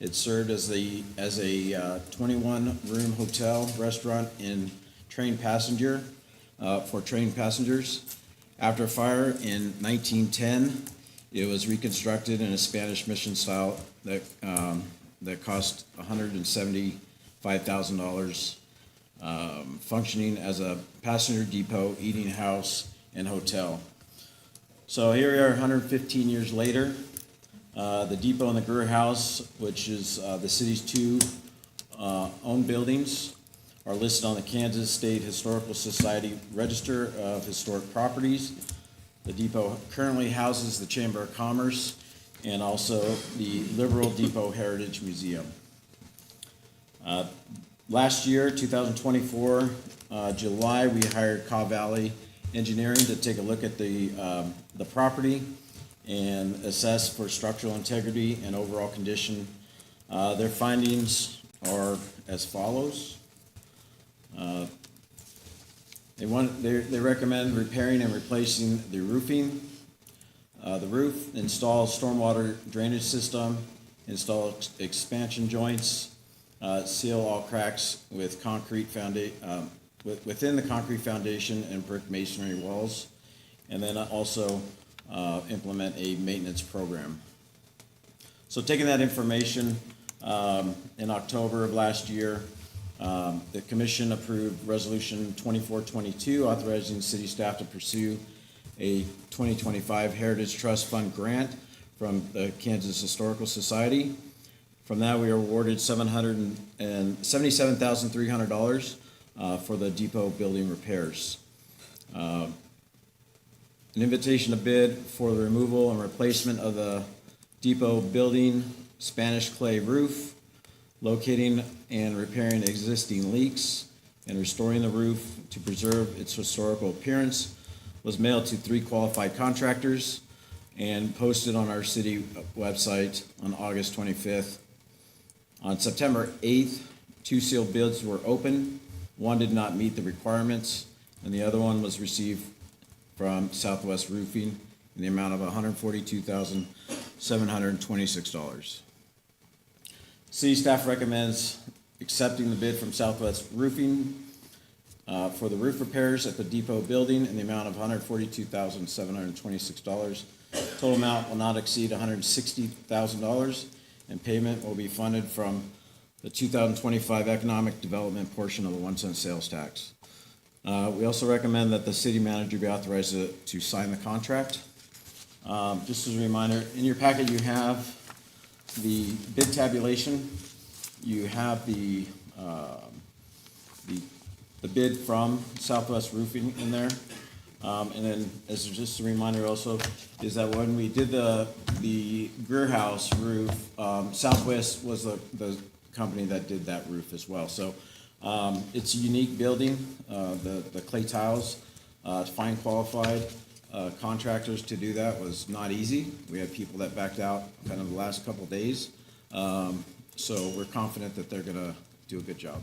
It served as a 21-room hotel, restaurant, and trained passenger for trained passengers. After a fire in 1910, it was reconstructed in a Spanish mission style that cost $175,000, functioning as a passenger depot, eating house, and hotel. So here we are 115 years later. The depot and the Greer House, which is the city's two owned buildings, are listed on the Kansas State Historical Society Register of Historic Properties. The depot currently houses the Chamber of Commerce and also the Liberal Depot Heritage Museum. Last year, 2024, July, we hired Caw Valley Engineering to take a look at the property and assess for structural integrity and overall condition. Their findings are as follows. They recommend repairing and replacing the roofing, the roof, install stormwater drainage system, install expansion joints, seal all cracks with concrete within the concrete foundation and brick masonry walls, and then also implement a maintenance program. So taking that information, in October of last year, the commission approved resolution 2422 authorizing city staff to pursue a 2025 Heritage Trust Fund grant from the Kansas Historical Society. From that, we were awarded $77,300 for the depot building repairs. An invitation to bid for the removal and replacement of the depot building Spanish clay roof, locating and repairing existing leaks, and restoring the roof to preserve its historical appearance was mailed to 3 qualified contractors and posted on our city website on August 25th. On September 8th, 2 sealed bids were opened. One did not meet the requirements, and the other one was received from Southwest Roofing in the amount of $142,726. City staff recommends accepting the bid from Southwest Roofing for the roof repairs at the depot building in the amount of $142,726. Total amount will not exceed $160,000, and payment will be funded from the 2025 economic development portion of the 1 cent sales tax. We also recommend that the city manager be authorized to sign the contract. Just as a reminder, in your packet you have the bid tabulation, you have the bid from Southwest Roofing in there. And then, as just a reminder also, is that when we did the Greer House roof, Southwest was the company that did that roof as well. So it's a unique building. The clay tiles, to find qualified contractors to do that was not easy. We had people that backed out kind of the last couple of days. So we're confident that they're gonna do a good job.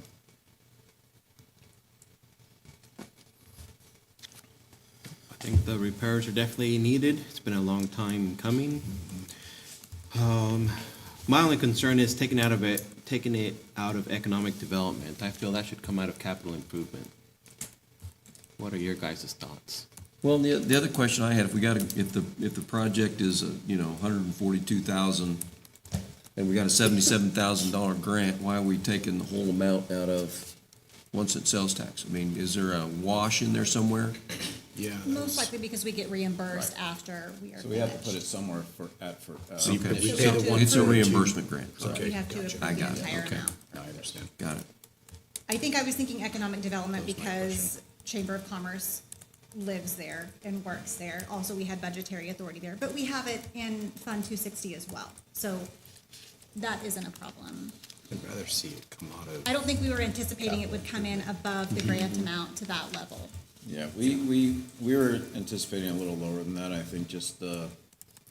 I think the repairs are definitely needed. It's been a long time coming. My only concern is taking it out of economic development. I feel that should come out of capital improvement. What are your guys' thoughts? Well, the other question I had, if the project is, $142,000 and we got a $77,000 grant, why are we taking the whole amount out of 1 cent sales tax? I mean, is there a wash in there somewhere? Yeah. Most likely because we get reimbursed after we are So we have to finished. put it somewhere So we So pay we have to It's a approve- reimbursement grant. We have to approve I the got it, entire okay. amount. I understand. Got it. I think I was thinking economic development because Chamber of Commerce lives there and works there. Also, we had budgetary authority there, but we have it in Fund 260 as well. So that isn't a problem. I'd rather see it come out of. I don't think we were anticipating it would come in above the grant amount to that level. Yeah, we were anticipating a little lower than that. I think just the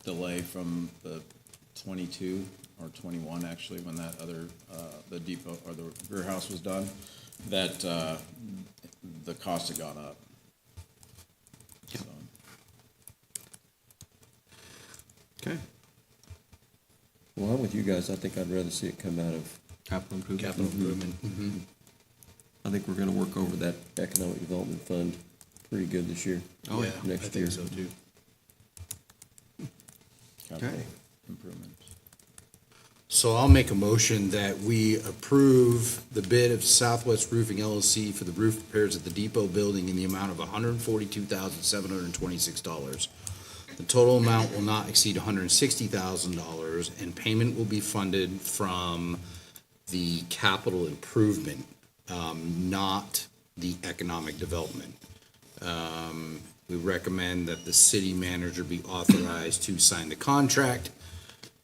delay from the 22 or 21 actually, when that other, the depot or the Greer House was done, that the cost had gone up. So, Okay. Well, I'm with you guys. I think I'd rather see it come out of, Capital improvement. Capital improvement. I think we're gonna work over that economic development fund pretty good this year. Oh, yeah. I Next think year. so too. capital Okay. improvements. So I'll make a motion that we approve the bid of Southwest Roofing LLC for the roof repairs at the depot building in the amount of $142,726. The total amount will not exceed $160,000, and payment will be funded from the capital improvement, not the economic development. We recommend that the city manager be authorized to sign the contract,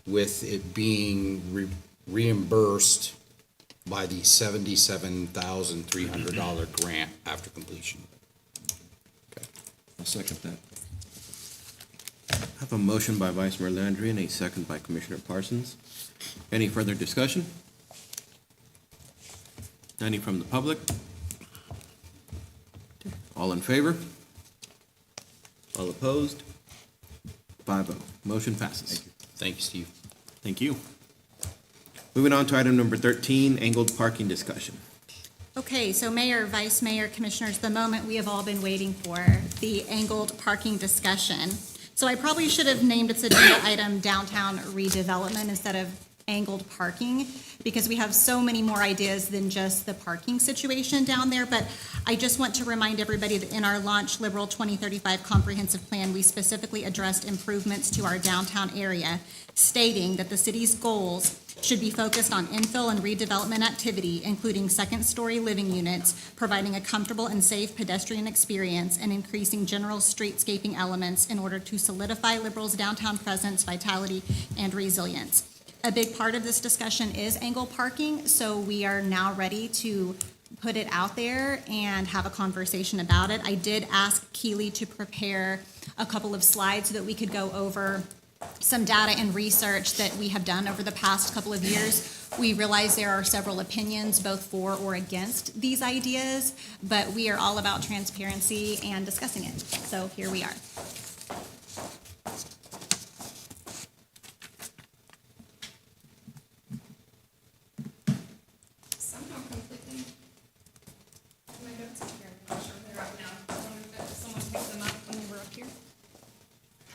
with it being reimbursed by the $77,300 grant after completion. I'll second that. I have a motion by Vice Mayor Landry and a second by Commissioner Parsons. Any further discussion? Any from the public? All in favor? All opposed? 5-0. Motion passes. Thank you, Steve. Thank you. Moving on to item number 13, angled parking discussion. Okay, so Mayor, Vice Mayor, Commissioners, the moment we have all been waiting for, the angled parking discussion. So I probably should have named its agenda item downtown redevelopment instead of angled parking, because we have so many more ideas than just the parking situation down there. But I just want to remind everybody that in our Launch Liberal 2035 comprehensive plan, we specifically addressed improvements to our downtown area, stating that the city's goals should be focused on infill and redevelopment activity, including second-story living units, providing a comfortable and safe pedestrian experience, and increasing general streetscaping elements in order to solidify Liberal's downtown presence, vitality, and resilience. A big part of this discussion is angle parking, so we are now ready to put it out there and have a conversation about it. I did ask Keely to prepare a couple of slides so that we could go over some data and research that we have done over the past couple of years. We realize there are several opinions, both for or against these ideas, but we are all about transparency and discussing it. So here we are. Somehow completely, my notes are here, I'm not sure where they're at now. I wonder if someone picked them up when they were up here.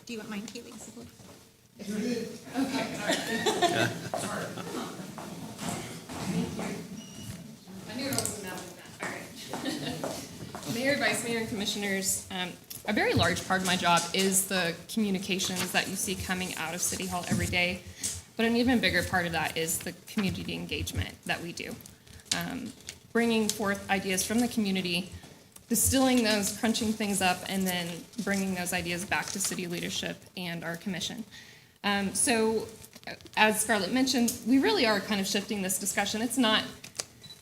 Do you want mine, Keely? Okay, all right. I knew it wasn't that like that, all right. Mayor, Vice Mayor, and Commissioners, a very large part of my job is the communications that you see coming out of City Hall every day. But an even bigger part of that is the community engagement that we do. Bringing forth ideas from the community, distilling those, crunching things up, and then bringing those ideas back to city leadership and our commission. So, as Scarlett mentioned, we really are kind of shifting this discussion. It's not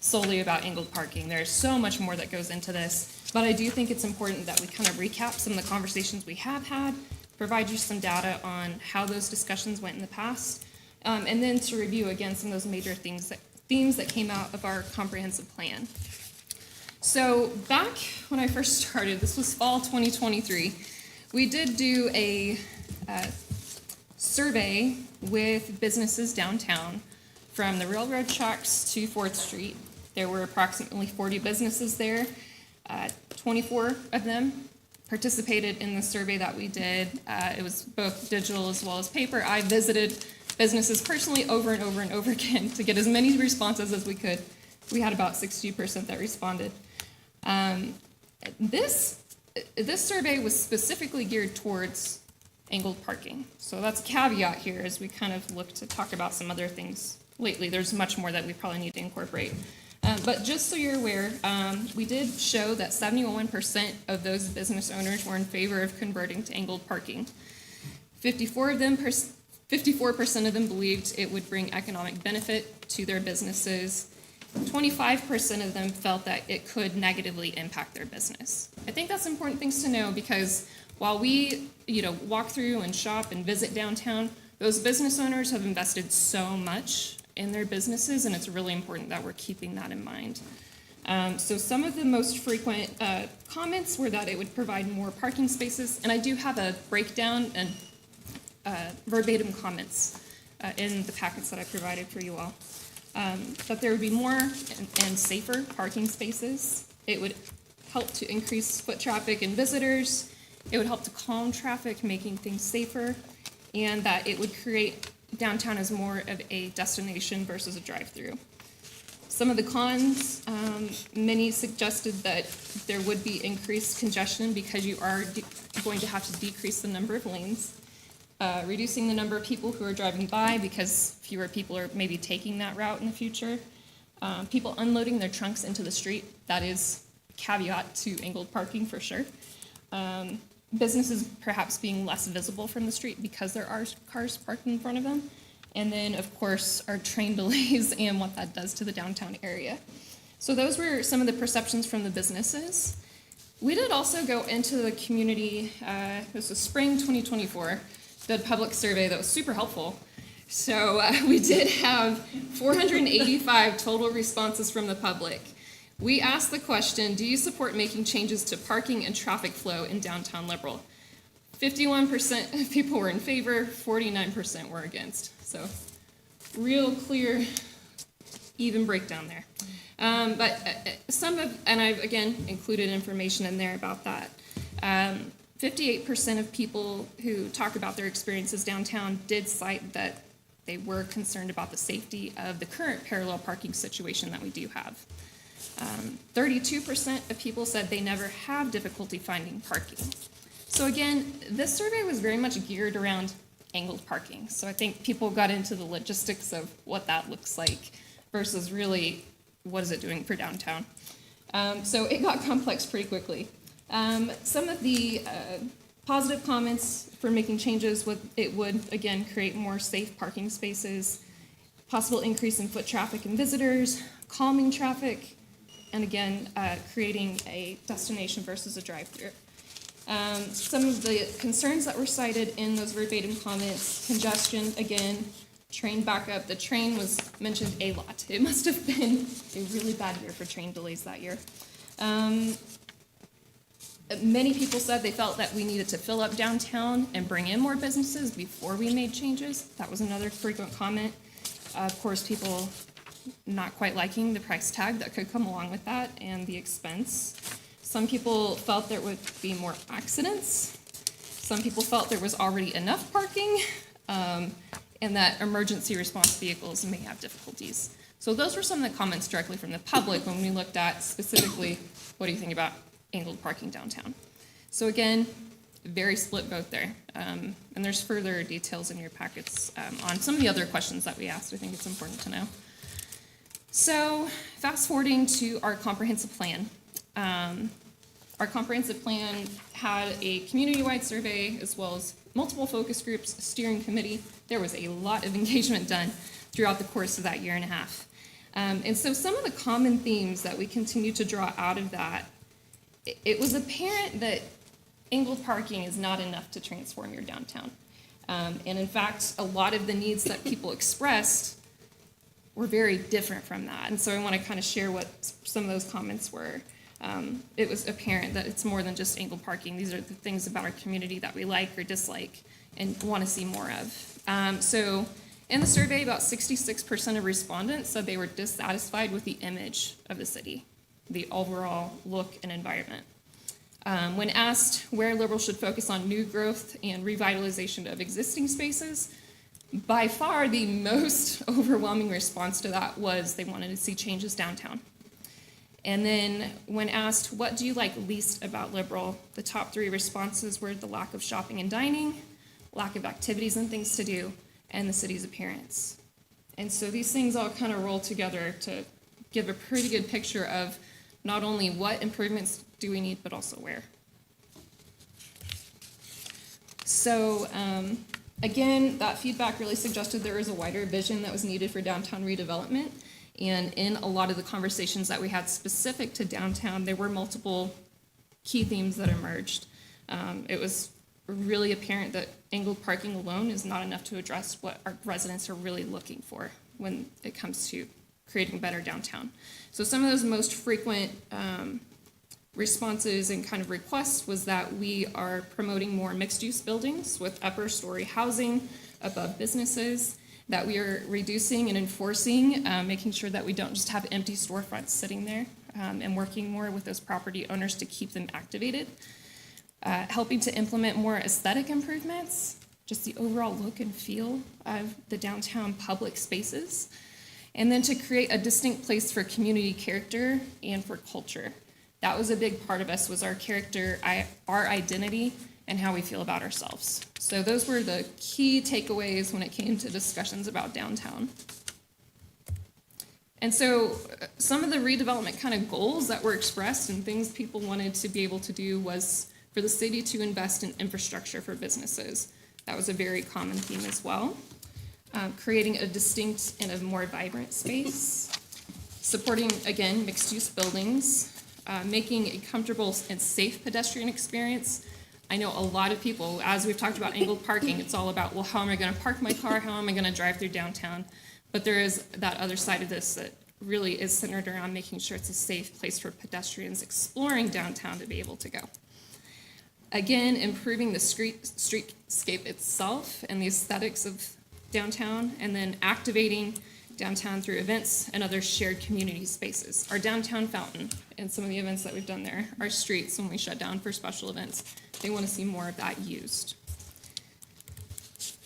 solely about angled parking. There's so much more that goes into this, but I do think it's important that we kind of recap some of the conversations we have had, provide you some data on how those discussions went in the past, and then to review again some of those major themes that came out of our comprehensive plan. So back when I first started, this was fall 2023, we did do a survey with businesses downtown from the railroad tracks to 4th Street. There were approximately 40 businesses there. 24 of them participated in the survey that we did. It was both digital as well as paper. I visited businesses personally over and over and over again to get as many responses as we could. We had about 60% that responded. This survey was specifically geared towards angled parking. So that's a caveat here as we kind of look to talk about some other things lately. There's much more that we probably need to incorporate. But just so you're aware, we did show that 71% of those business owners were in favor of converting to angled parking. 54% of them believed it would bring economic benefit to their businesses. 25% of them felt that it could negatively impact their business. I think that's important things to know because while we, walk through and shop and visit downtown, those business owners have invested so much in their businesses, and it's really important that we're keeping that in mind. So some of the most frequent comments were that it would provide more parking spaces, and I do have a breakdown and verbatim comments in the packets that I provided for you all. That there would be more and safer parking spaces. It would help to increase foot traffic and visitors. It would help to calm traffic, making things safer, and that it would create downtown as more of a destination versus a drive-through. Some of the cons, many suggested that there would be increased congestion because you are going to have to decrease the number of lanes, reducing the number of people who are driving by because fewer people are maybe taking that route in the future. People unloading their trunks into the street, that is a caveat to angled parking for sure. Businesses perhaps being less visible from the street because there are cars parked in front of them. And then, of course, our train delays and what that does to the downtown area. So those were some of the perceptions from the businesses. We did also go into the community, this was spring 2024, did a public survey that was super helpful. So we did have 485 total responses from the public. We asked the question, do you support making changes to parking and traffic flow in downtown Liberal? 51% of people were in favor, 49% were against. So real clear, even breakdown there. But some of, and I've again included information in there about that. 58% of people who talk about their experiences downtown did cite that they were concerned about the safety of the current parallel parking situation that we do have. 32% of people said they never have difficulty finding parking. So again, this survey was very much geared around angled parking. So I think people got into the logistics of what that looks like versus really what is it doing for downtown. So it got complex pretty quickly. Some of the positive comments for making changes, it would, again, create more safe parking spaces, possible increase in foot traffic and visitors, calming traffic, and again, creating a destination versus a drive-through. Some of the concerns that were cited in those verbatim comments: congestion, again, train backup. The train was mentioned a lot. It must have been a really bad year for train delays that year. Many people said they felt that we needed to fill up downtown and bring in more businesses before we made changes. That was another frequent comment. Of course, people not quite liking the price tag that could come along with that and the expense. Some people felt there would be more accidents. Some people felt there was already enough parking, and that emergency response vehicles may have difficulties. So those were some of the comments directly from the public when we looked at specifically, what do you think about angled parking downtown? So again, very split vote there. And there's further details in your packets on some of the other questions that we asked. I think it's important to know. So fast forwarding to our comprehensive plan. Our comprehensive plan had a community-wide survey as well as multiple focus groups, a steering committee. There was a lot of engagement done throughout the course of that year and a half. And so some of the common themes that we continue to draw out of that, it was apparent that angled parking is not enough to transform your downtown. And in fact, a lot of the needs that people expressed were very different from that. And so I want to kind of share what some of those comments were. It was apparent that it's more than just angled parking. These are the things about our community that we like or dislike and want to see more of. So in the survey, about 66% of respondents said they were dissatisfied with the image of the city, the overall look and environment. When asked where Liberals should focus on new growth and revitalization of existing spaces, by far the most overwhelming response to that was they wanted to see changes downtown. And then when asked, what do you like least about Liberal, the top three responses were the lack of shopping and dining, lack of activities and things to do, and the city's appearance. And so these things all kind of roll together to give a pretty good picture of not only what improvements do we need, but also where. So again, that feedback really suggested there was a wider vision that was needed for downtown redevelopment. And in a lot of the conversations that we had specific to downtown, there were multiple key themes that emerged. It was really apparent that angled parking alone is not enough to address what our residents are really looking for when it comes to creating better downtown. So some of those most frequent responses and kind of requests was that we are promoting more mixed-use buildings with upper story housing above businesses, that we are reducing and enforcing, making sure that we don't just have empty storefronts sitting there, and working more with those property owners to keep them activated, helping to implement more aesthetic improvements, just the overall look and feel of the downtown public spaces, and then to create a distinct place for community character and for culture. That was a big part of us, was our character, our identity, and how we feel about ourselves. So those were the key takeaways when it came to discussions about downtown. And so some of the redevelopment kind of goals that were expressed and things people wanted to be able to do was for the city to invest in infrastructure for businesses. That was a very common theme as well. Creating a distinct and a more vibrant space. Supporting, again, mixed-use buildings. Making a comfortable and safe pedestrian experience. I know a lot of people, as we've talked about angled parking, it's all about, well, how am I going to park my car? How am I going to drive through downtown? But there is that other side of this that really is centered around making sure it's a safe place for pedestrians exploring downtown to be able to go. Again, improving the streetscape itself and the aesthetics of downtown, and then activating downtown through events and other shared community spaces. Our downtown fountain and some of the events that we've done there, our streets when we shut down for special events, they want to see more of that used.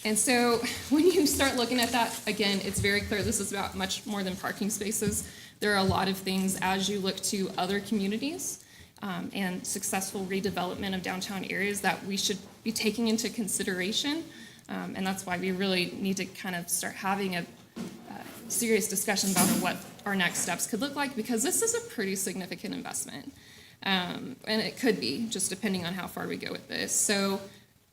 And so when you start looking at that, again, it's very clear this is about much more than parking spaces. There are a lot of things as you look to other communities and successful redevelopment of downtown areas that we should be taking into consideration. And that's why we really need to kind of start having a serious discussion about what our next steps could look like, because this is a pretty significant investment. And it could be, just depending on how far we go with this. So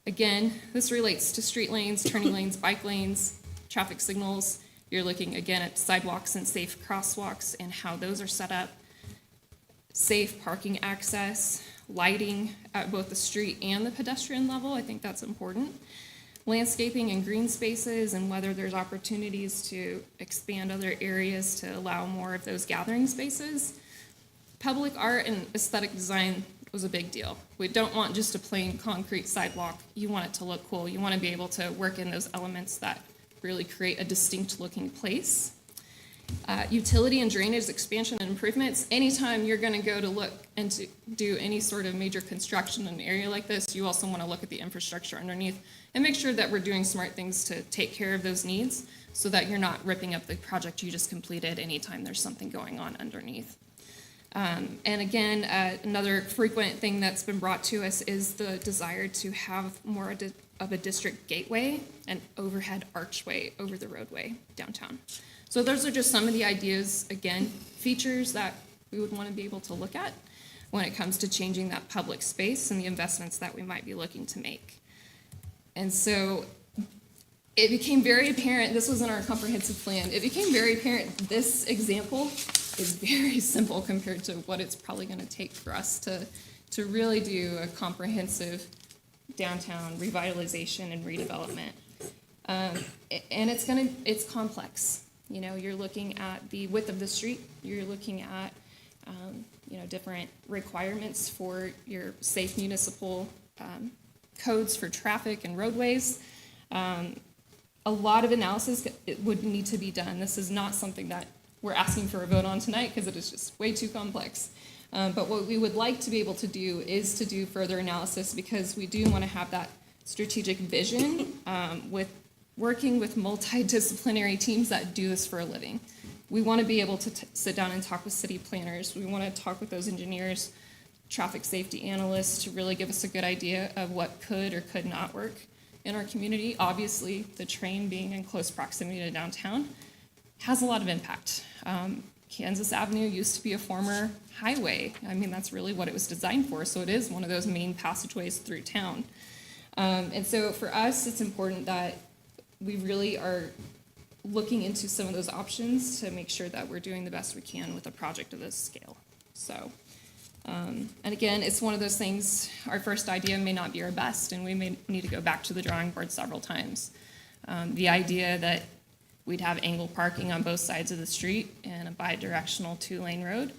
again, this relates to street lanes, turning lanes, bike lanes, traffic signals. You're looking again at sidewalks and safe crosswalks and how those are set up. safe parking access, lighting at both the street and the pedestrian level. I think that's important. Landscaping and green spaces, and whether there's opportunities to expand other areas to allow more of those gathering spaces. Public art and aesthetic design was a big deal. We don't want just a plain concrete sidewalk. You want it to look cool. You want to be able to work in those elements that really create a distinct looking place. Utility and drainage expansion and improvements. Anytime you're going to go to look and to do any sort of major construction in an area like this, you also want to look at the infrastructure underneath and make sure that we're doing smart things to take care of those needs so that you're not ripping up the project you just completed anytime there's something going on underneath. And again, another frequent thing that's been brought to us is the desire to have more of a district gateway and overhead archway over the roadway downtown. So those are just some of the ideas, again, features that we would want to be able to look at when it comes to changing that public space and the investments that we might be looking to make. And so it became very apparent, this was in our comprehensive plan, it became very apparent this example is very simple compared to what it's probably going to take for us to really do a comprehensive downtown revitalization and redevelopment. And it's complex. You know, you're looking at the width of the street, you're looking at, different requirements for your safe municipal codes for traffic and roadways. A lot of analysis would need to be done. This is not something that we're asking for a vote on tonight because it is just way too complex. But what we would like to be able to do is to do further analysis because we do want to have that strategic vision with working with multidisciplinary teams that do this for a living. We want to be able to sit down and talk with city planners. We want to talk with those engineers, traffic safety analysts to really give us a good idea of what could or could not work in our community. Obviously, the train being in close proximity to downtown has a lot of impact. Kansas Avenue used to be a former highway. I mean, that's really what it was designed for, so it is one of those main passageways through town. And so for us, it's important that we really are looking into some of those options to make sure that we're doing the best we can with a project of this scale. So, and again, it's one of those things, our first idea may not be our best, and we may need to go back to the drawing board several times. The idea that we'd have angled parking on both sides of the street and a bi-directional 2-lane road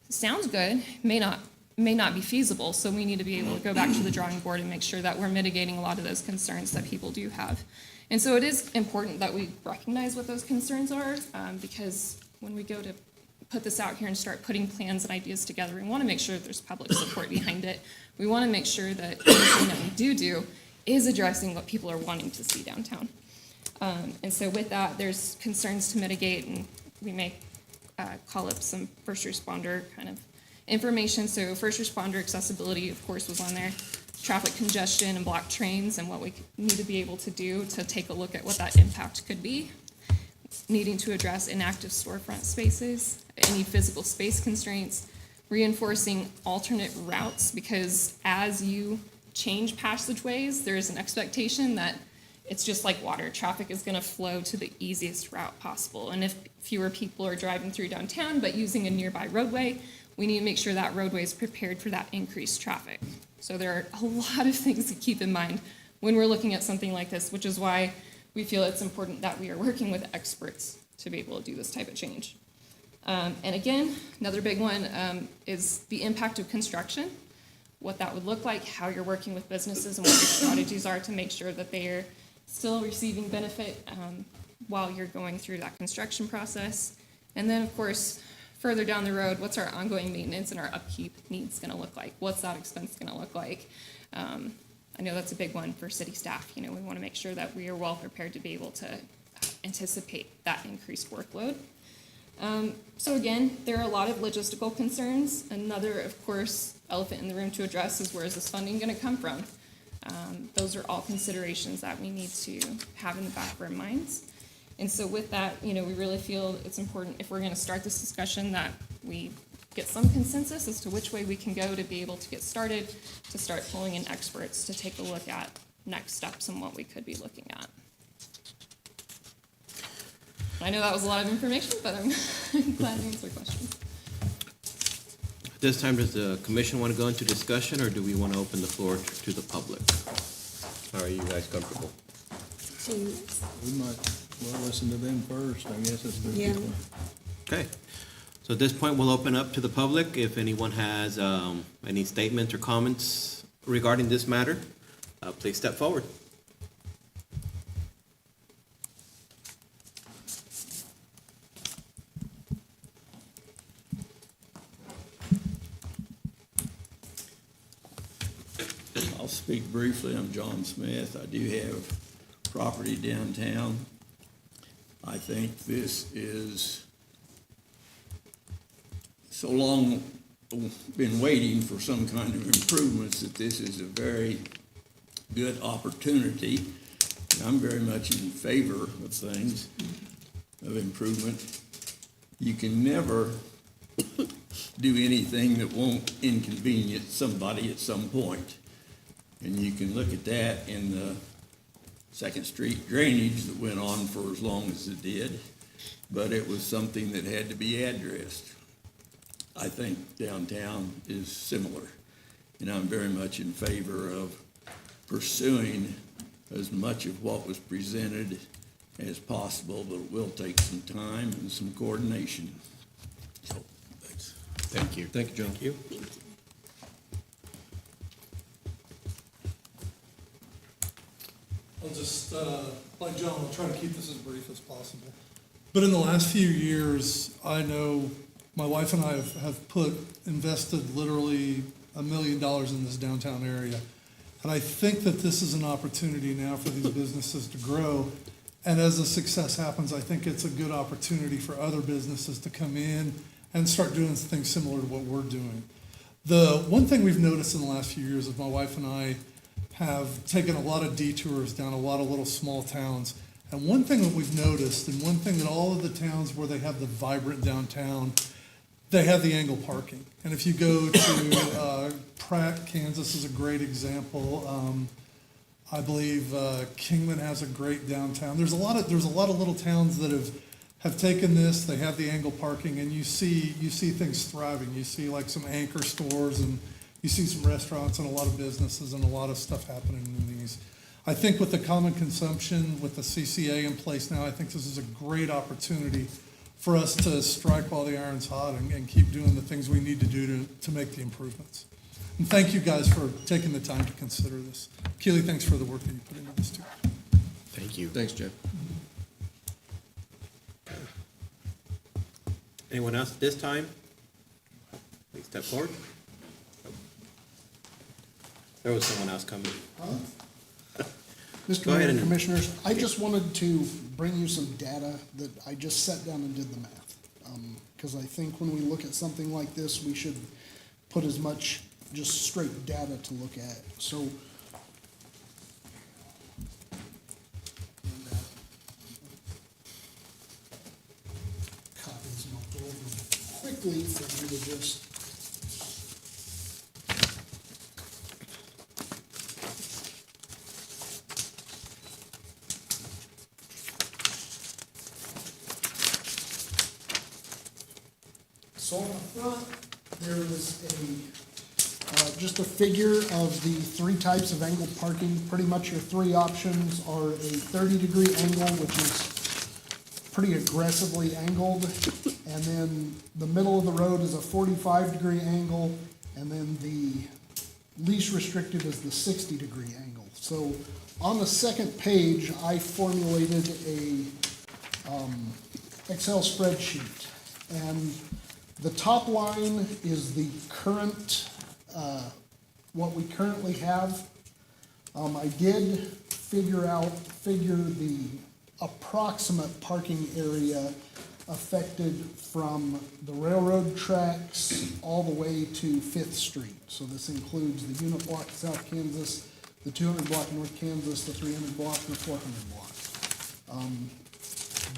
sounds good, may not be feasible, so we need to be able to go back to the drawing board and make sure that we're mitigating a lot of those concerns that people do have. And so it is important that we recognize what those concerns are, because when we go to put this out here and start putting plans and ideas together, we want to make sure that there's public support behind it. We want to make sure that everything that we do is addressing what people are wanting to see downtown. And so with that, there's concerns to mitigate, and we may call up some first responder kind of information. So first responder accessibility, of course, was on there. Traffic congestion and blocked trains and what we need to be able to do to take a look at what that impact could be. Needing to address inactive storefront spaces, any physical space constraints, reinforcing alternate routes, because as you change passageways, there is an expectation that it's just like water. Traffic is going to flow to the easiest route possible. And if fewer people are driving through downtown but using a nearby roadway, we need to make sure that roadway is prepared for that increased traffic. So there are a lot of things to keep in mind when we're looking at something like this, which is why we feel it's important that we are working with experts to be able to do this type of change. And again, another big one is the impact of construction, what that would look like, how you're working with businesses, and what your strategies are to make sure that they are still receiving benefit while you're going through that construction process. And then, of course, further down the road, what's our ongoing maintenance and our upkeep needs going to look like? What's that expense going to look like? I know that's a big one for city staff. You know, we want to make sure that we are well prepared to be able to anticipate that increased workload. So again, there are a lot of logistical concerns. Another, of course, elephant in the room to address is where is this funding going to come from? Those are all considerations that we need to have in the back of our minds. And so with that, you know, we really feel it's important, if we're going to start this discussion, that we get some consensus as to which way we can go to be able to get started, to start pulling in experts to take a look at next steps and what we could be looking at. I know that was a lot of information, but I'm glad to answer questions. This time, does the commission want to go into discussion, or do we want to open the floor to the public? How are you guys comfortable? We might, well, listen to them first, I guess that's the. Yeah. Okay. So at this point, we'll open up to the public. If anyone has any statements or comments regarding this matter, please step forward. I'll speak briefly. I'm John Smith. I do have property downtown. I think this is so long been waiting for some kind of improvements that this is a very good opportunity. And I'm very much in favor of things, of improvement. You can never do anything that won't inconvenience somebody at some point. And you can look at that in the Second Street drainage that went on for as long as it did, but it was something that had to be addressed. I think downtown is similar, and I'm very much in favor of pursuing as much of what was presented as possible, but it will take some time and some coordination. So, thanks. Thank you. Thank you, John. Thank you. I'll just, like John, I'll try to keep this as brief as possible. But in the last few years, I know my wife and I have invested literally $1 million in this downtown area. And I think that this is an opportunity now for these businesses to grow. And as the success happens, I think it's a good opportunity for other businesses to come in and start doing things similar to what we're doing. The one thing we've noticed in the last few years is my wife and I have taken a lot of detours down a lot of little small towns. And one thing that we've noticed, and one thing that all of the towns where they have the vibrant downtown, they have the angle parking. And if you go to Pratt, Kansas is a great example. I believe Kingman has a great downtown. There's a lot of little towns that have taken this. They have the angle parking, and you see things thriving. You see like some anchor stores, and you see some restaurants and a lot of businesses and a lot of stuff happening in these. I think with the common consumption, with the CCA in place now, I think this is a great opportunity for us to strike while the iron's hot and keep doing the things we need to do to make the improvements. And thank you guys for taking the time to consider this. Keely, thanks for the work that you put into this too. Thank you. Thanks, Jeff. Anyone else at this time? Please step forward. There was someone else coming. Mr. Go ahead Mayor and and- Commissioners, I just wanted to bring you some data that I just sat down and did the math. Because I think when we look at something like this, we should put as much just straight data to look at. So copies, and I'll go over them quickly for you to just. So on the front, there is just a figure of the three types of angled parking. Pretty much your three options are a 30-degree angle, which is pretty aggressively angled. And then the middle of the road is a 45-degree angle. And then the least restricted is the 60-degree angle. So on the second page, I formulated a Excel spreadsheet. And the top line is the current, what we currently have. I did figure the approximate parking area affected from the railroad tracks all the way to 5th Street. So this includes the unit block South Kansas, the 200 block North Kansas, the 300 block, and the 400 block.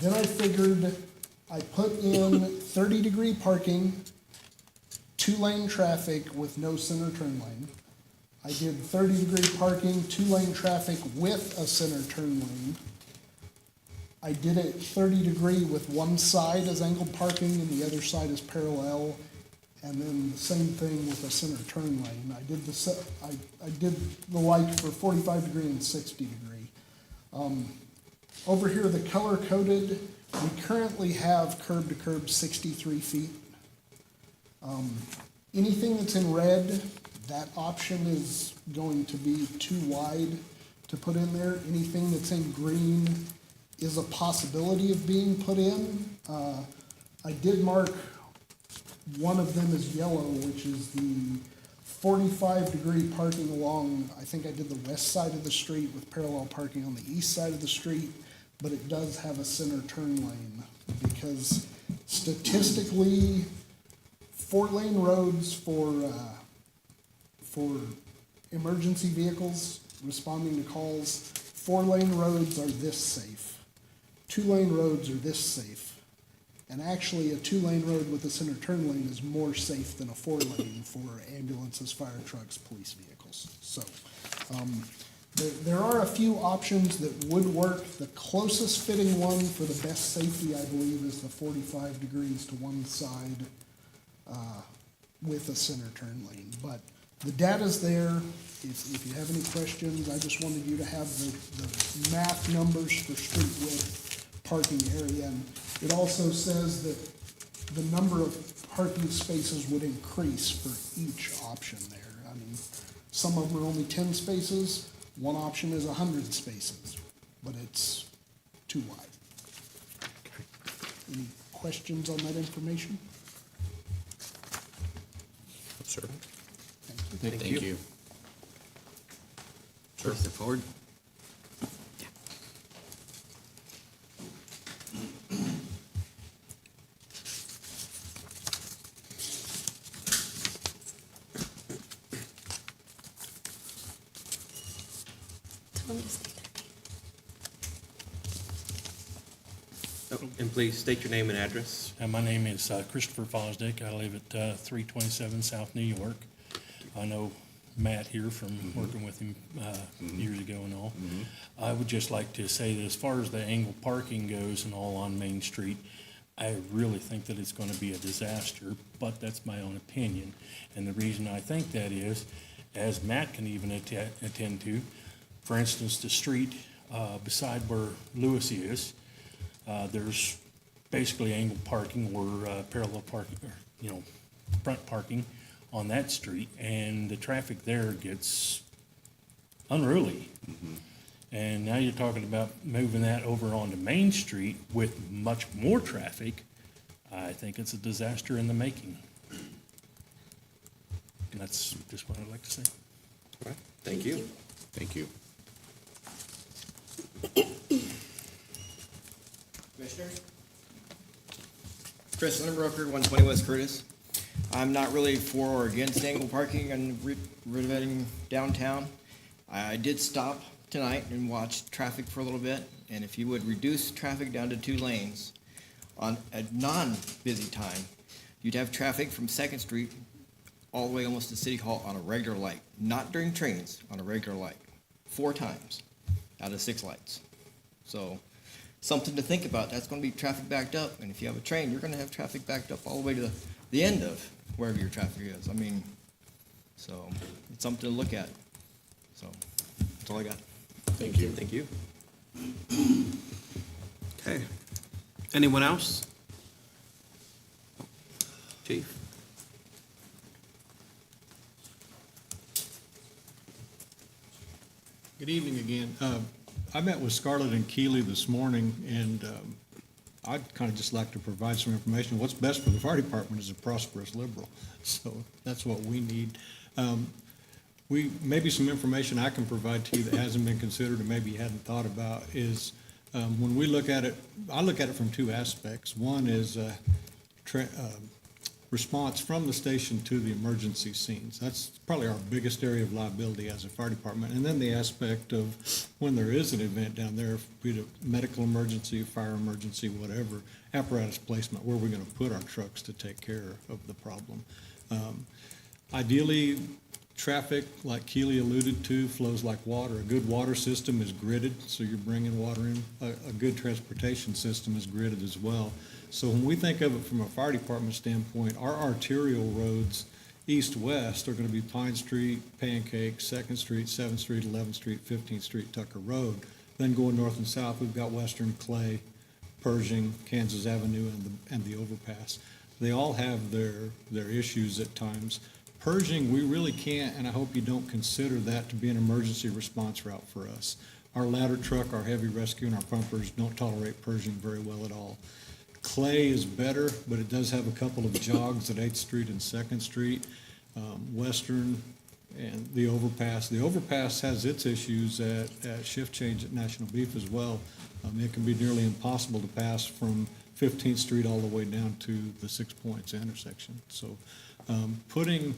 Then I figured I put in 30-degree parking, 2-lane traffic with no center turn lane. I did 30-degree parking, 2-lane traffic with a center turn lane. I did it 30-degree with one side as angled parking and the other side is parallel. And then the same thing with the center turn lane. I did I did the light for 45 degree and 60 degree. Over here, the color coded, we currently have curb to curb 63 feet. Anything that's in red, that option is going to be too wide to put in there. Anything that's in green is a possibility of being put in. I did mark one of them as yellow, which is the 45 degree parking along, I think I did the west side of the street with parallel parking on the east side of the street, but it does have a center turn lane because statistically, 4-lane roads for emergency vehicles responding to calls, 4-lane roads are this safe. 2-lane roads are this safe. And actually, a 2-lane road with a center turn lane is more safe than a 4-lane for ambulances, fire trucks, police vehicles. So, there are a few options that would work. The closest fitting one for the best safety, I believe, is the 45 degrees to one side with a center turn lane. But the data's there. If you have any questions, I just wanted you to have the math numbers for street width, parking area, and it also says that the number of parking spaces would increase for each option there. I mean, some of them are only 10 spaces, one option is 100 spaces, but it's too wide. Any questions on that information? Sir. Thank you. Sure. Step forward. And please state your name and address. My name is Christopher Fosdick. I live at 327 South New York. I know Matt here from working with him years ago and all. I would just like to say that as far as the angle parking goes and all on Main Street, I really think that it's going to be a disaster, but that's my own opinion. And the reason I think that is, as Matt can even attend to, for instance, the street beside where Lewis is, there's basically angle parking or parallel parking, or, front parking on that street, and the traffic there gets unruly. And now you're talking about moving that over onto Main Street with much more traffic. I think it's a disaster in the making. And that's just what I'd like to say. All right. Thank you. Thank you. Commissioners? Chris Lindenbroker, 120 West Curtis. I'm not really for or against angle parking and renovating downtown. I did stop tonight and watch traffic for a little bit, and if you would reduce traffic down to 2 lanes on a non-busy time, you'd have traffic from 2nd Street all the way almost to City Hall on a regular light, not during trains, on a regular light, 4 times out of 6 lights. So, something to think about. That's going to be traffic backed up, and if you have a train, you're going to have traffic backed up all the way to the end of wherever your traffic is. I mean, so it's something to look at. So that's all I got. Thank you. Thank you. Okay. Anyone else? Chief? Good evening again. I met with Scarlett and Keeley this morning, and I'd kind of just like to provide some information. What's best for the fire department is a prosperous liberal, so that's what we need. Maybe some information I can provide to you that hasn't been considered or maybe you hadn't thought about is when we look at it, I look at it from 2 aspects. One is response from the station to the emergency scenes. That's probably our biggest area of liability as a fire department. And then the aspect of when there is an event down there, be it a medical emergency, fire emergency, whatever, apparatus placement, where we're going to put our trucks to take care of the problem. Ideally, Traffic, like Keely alluded to, flows like water. A good water system is gridded, so you're bringing water in. A good transportation system is gridded as well. So when we think of it from a fire department standpoint, our arterial roads, east-west, are going to be Pine Street, Pancake, 2nd Street, 7th Street, 11th Street, 15th Street, Tucker Road. Then going north and south, we've got Western, Clay, Pershing, Kansas Avenue, and the overpass. They all have their issues at times. Pershing, we really can't, and I hope you don't consider that to be an emergency response route for us. Our ladder truck, our heavy rescue, and our pumpers don't tolerate Pershing very well at all. Clay is better, but it does have a couple of jogs at 8th Street and 2nd Street. Western and the overpass. The overpass has its issues at shift change at National Beef as well. It can be nearly impossible to pass from 15th Street all the way down to the 6 Points intersection. So putting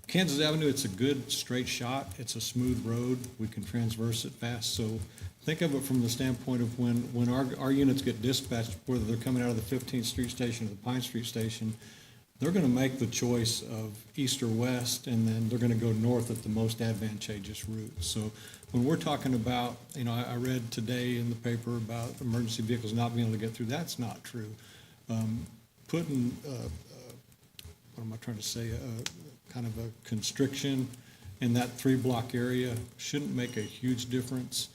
Kansas Avenue, it's a good straight shot. It's a smooth road. We can transverse it fast. So think of it from the standpoint of when our units get dispatched, whether they're coming out of the 15th Street station or the Pine Street station, they're going to make the choice of east or west, and then they're going to go north at the most advantageous route. So when we're talking about, I read today in the paper about emergency vehicles not being able to get through. That's not true. Putting, what am I trying to say, kind of a constriction in that 3-block area shouldn't make a huge difference.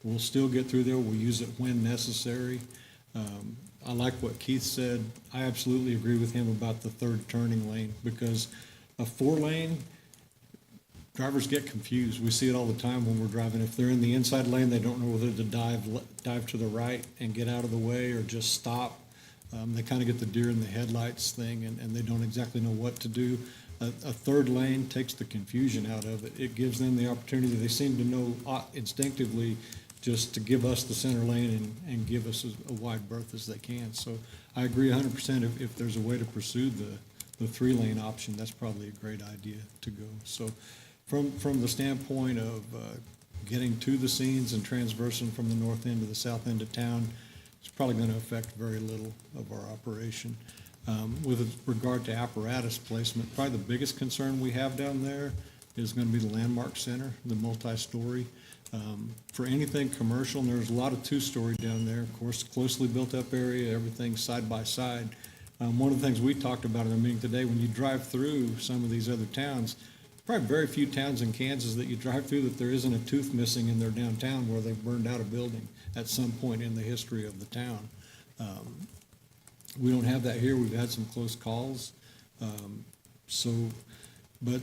We'll still get through there. We'll use it when necessary. I like what Keith said. I absolutely agree with him about the third turning lane, because a 4-lane, drivers get confused. We see it all the time when we're driving. If they're in the inside lane, they don't know whether to dive to the right and get out of the way or just stop. They kind of get the deer in the headlights thing, and they don't exactly know what to do. A third lane takes the confusion out of it. It gives them the opportunity. They seem to know instinctively just to give us the center lane and give us a wide berth as they can. So I agree 100%. If there's a way to pursue the 3-lane option, that's probably a great idea to go. So from the standpoint of getting to the scenes and transversing from the north end to the south end of town, it's probably going to affect very little of our operation. With regard to apparatus placement, probably the biggest concern we have down there is going to be the Landmark Center, the multi-story. For anything commercial, and there's a lot of 2-story down there, of course, closely built-up area, everything side by side. One of the things we talked about in our meeting today, when you drive through some of these other towns, probably very few towns in Kansas that you drive through that there isn't a tooth missing in their downtown where they've burned out a building at some point in the history of the town. We don't have that here. We've had some close calls. But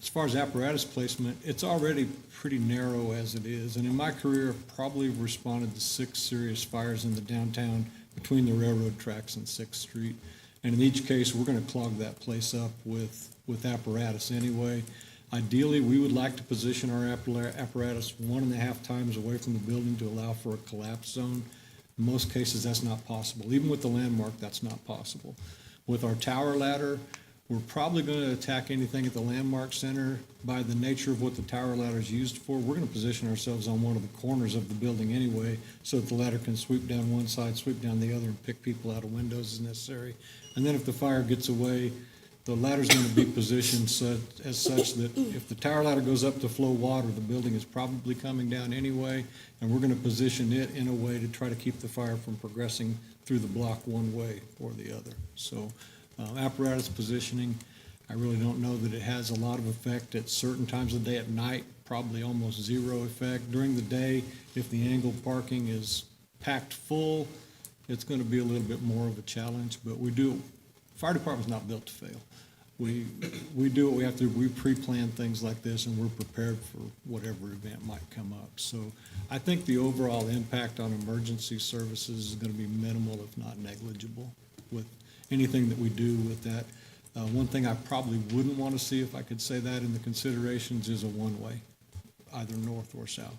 as far as apparatus placement, it's already pretty narrow as it is. And in my career, I've probably responded to 6 serious fires in the downtown between the railroad tracks and 6th Street. And in each case, we're going to clog that place up with apparatus anyway. Ideally, we would like to position our apparatus 1.5 times away from the building to allow for a collapse zone. In most cases, that's not possible. Even with the Landmark, that's not possible. With our tower ladder, we're probably going to attack anything at the Landmark Center. By the nature of what the tower ladder is used for, we're going to position ourselves on one of the corners of the building anyway, so that the ladder can sweep down one side, sweep down the other, and pick people out of windows as necessary. And then if the fire gets away, the ladder's going to be positioned as such that if the tower ladder goes up to flow water, the building is probably coming down anyway, and we're going to position it in a way to try to keep the fire from progressing through the block one way or the other. So apparatus positioning, I really don't know that it has a lot of effect at certain times of the day. At night, probably almost zero effect. During the day, if the angled parking is packed full, it's going to be a little bit more of a challenge, but fire department's not built to fail. We do what we have to do. We pre-plan things like this, and we're prepared for whatever event might come up. So I think the overall impact on emergency services is going to be minimal, if not negligible, with anything that we do with that. One thing I probably wouldn't want to see, if I could say that in the considerations, is a one-way, either north or south.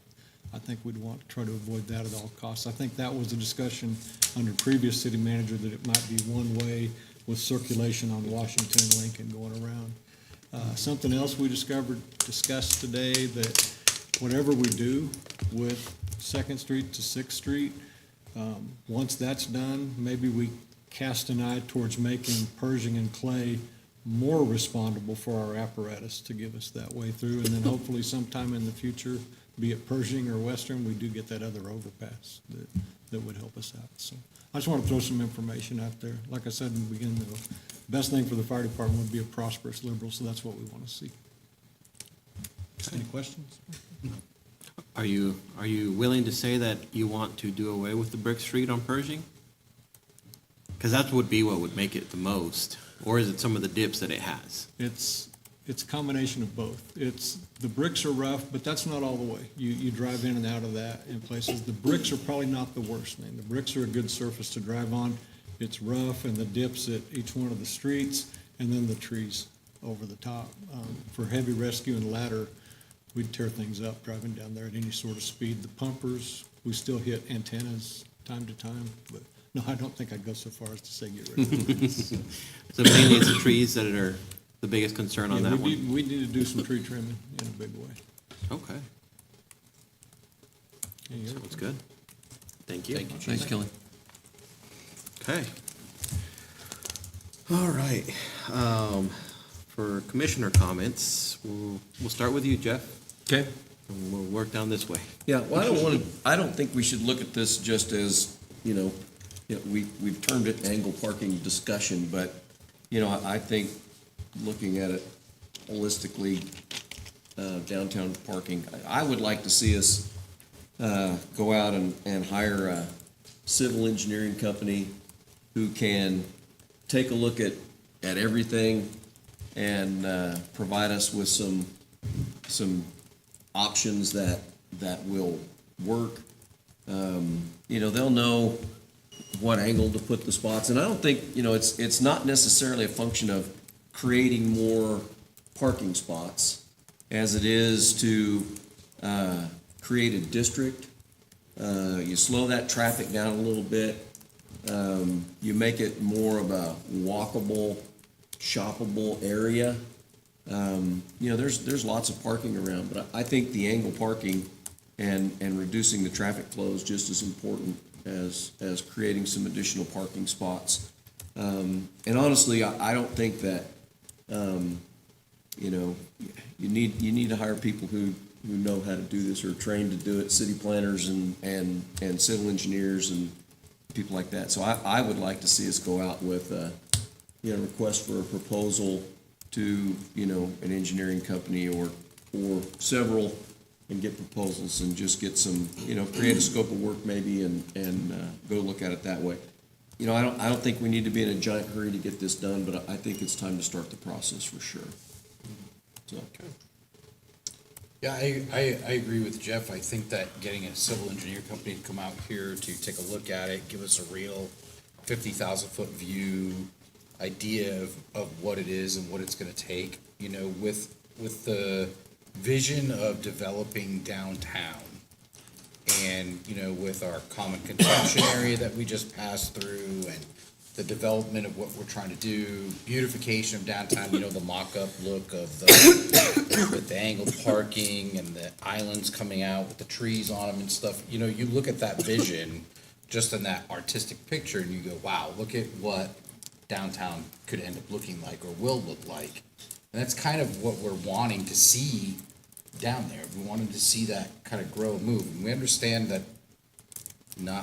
I think we'd want to try to avoid that at all costs. I think that was a discussion under previous city manager, that it might be one-way with circulation on Washington and Lincoln going around. Something else we discussed today, that whatever we do with 2nd Street to 6th Street, once that's done, maybe we cast an eye towards making Pershing and Clay more respondable for our apparatus to give us that way through. And then hopefully sometime in the future, be it Pershing or Western, we do get that other overpass that would help us out. So I just want to throw some information out there. Like I said in the beginning, the best thing for the fire department would be a prosperous Liberal, so that's what we want to see. Any questions? Are you willing to say that you want to do away with the brick street on Pershing? Because that would be what would make it the most. Or is it some of the dips that it has? It's a combination of both. The bricks are rough, but that's not all the way. You drive in and out of that in places. The bricks are probably not the worst thing. The bricks are a good surface to drive on. It's rough, and the dips at each one of the streets, and then the trees over the top. For heavy rescue and ladder, we'd tear things up driving down there at any sort of speed. The pumpers, we still hit antennas time to time, but no, I don't think I'd go so far as to say get rid of them. So mainly it's the trees that are the biggest concern on Yeah, that we one? We need to do some tree trimming in a big way. Okay. Any other Sounds good. Thank you. Thanks, Kelly. Okay. All right. For commissioner comments, we'll start with you, Jeff. Okay. And we'll work down this way. Yeah, well, I don't think we should look at this just as, we've termed it angle parking discussion, but, I think looking at it holistically, downtown parking, I would like to see us go out and hire a civil engineering company who can take a look at everything and provide us with some options that will work. They'll know what angle to put the spots, and I don't think it's not necessarily a function of creating more parking spots as it is to create a district. You slow that traffic down a little bit. You make it more of a walkable, shoppable area. There's lots of parking around, but I think the angle parking and reducing the traffic flow is just as important as creating some additional parking spots. And honestly, I don't think that you need to hire people who know how to do this or are trained to do it, city planners and civil engineers and people like that. So I would like to see us go out with a request for a proposal to an engineering company or several, and get proposals and just get some create a scope of work maybe and go look at it that way. I don't think we need to be in a giant hurry to get this done, but I think it's time to start the process for sure. So. Yeah, I agree with Jeff. I think that getting a civil engineer company to come out here to take a look at it, give us a real 50,000-foot view idea of what it is and what it's going to take, with the vision of developing downtown and, with our common consumption area that we just passed through and the development of what we're trying to do, beautification of downtown, the mock-up look of with the angled parking and the islands coming out with the trees on them and stuff. You look at that vision just in that artistic picture and you go, wow, look at what downtown could end up looking like or will look like. And that's kind of what we're wanting to see down there. We wanted to see that kind of grow and move. And we understand that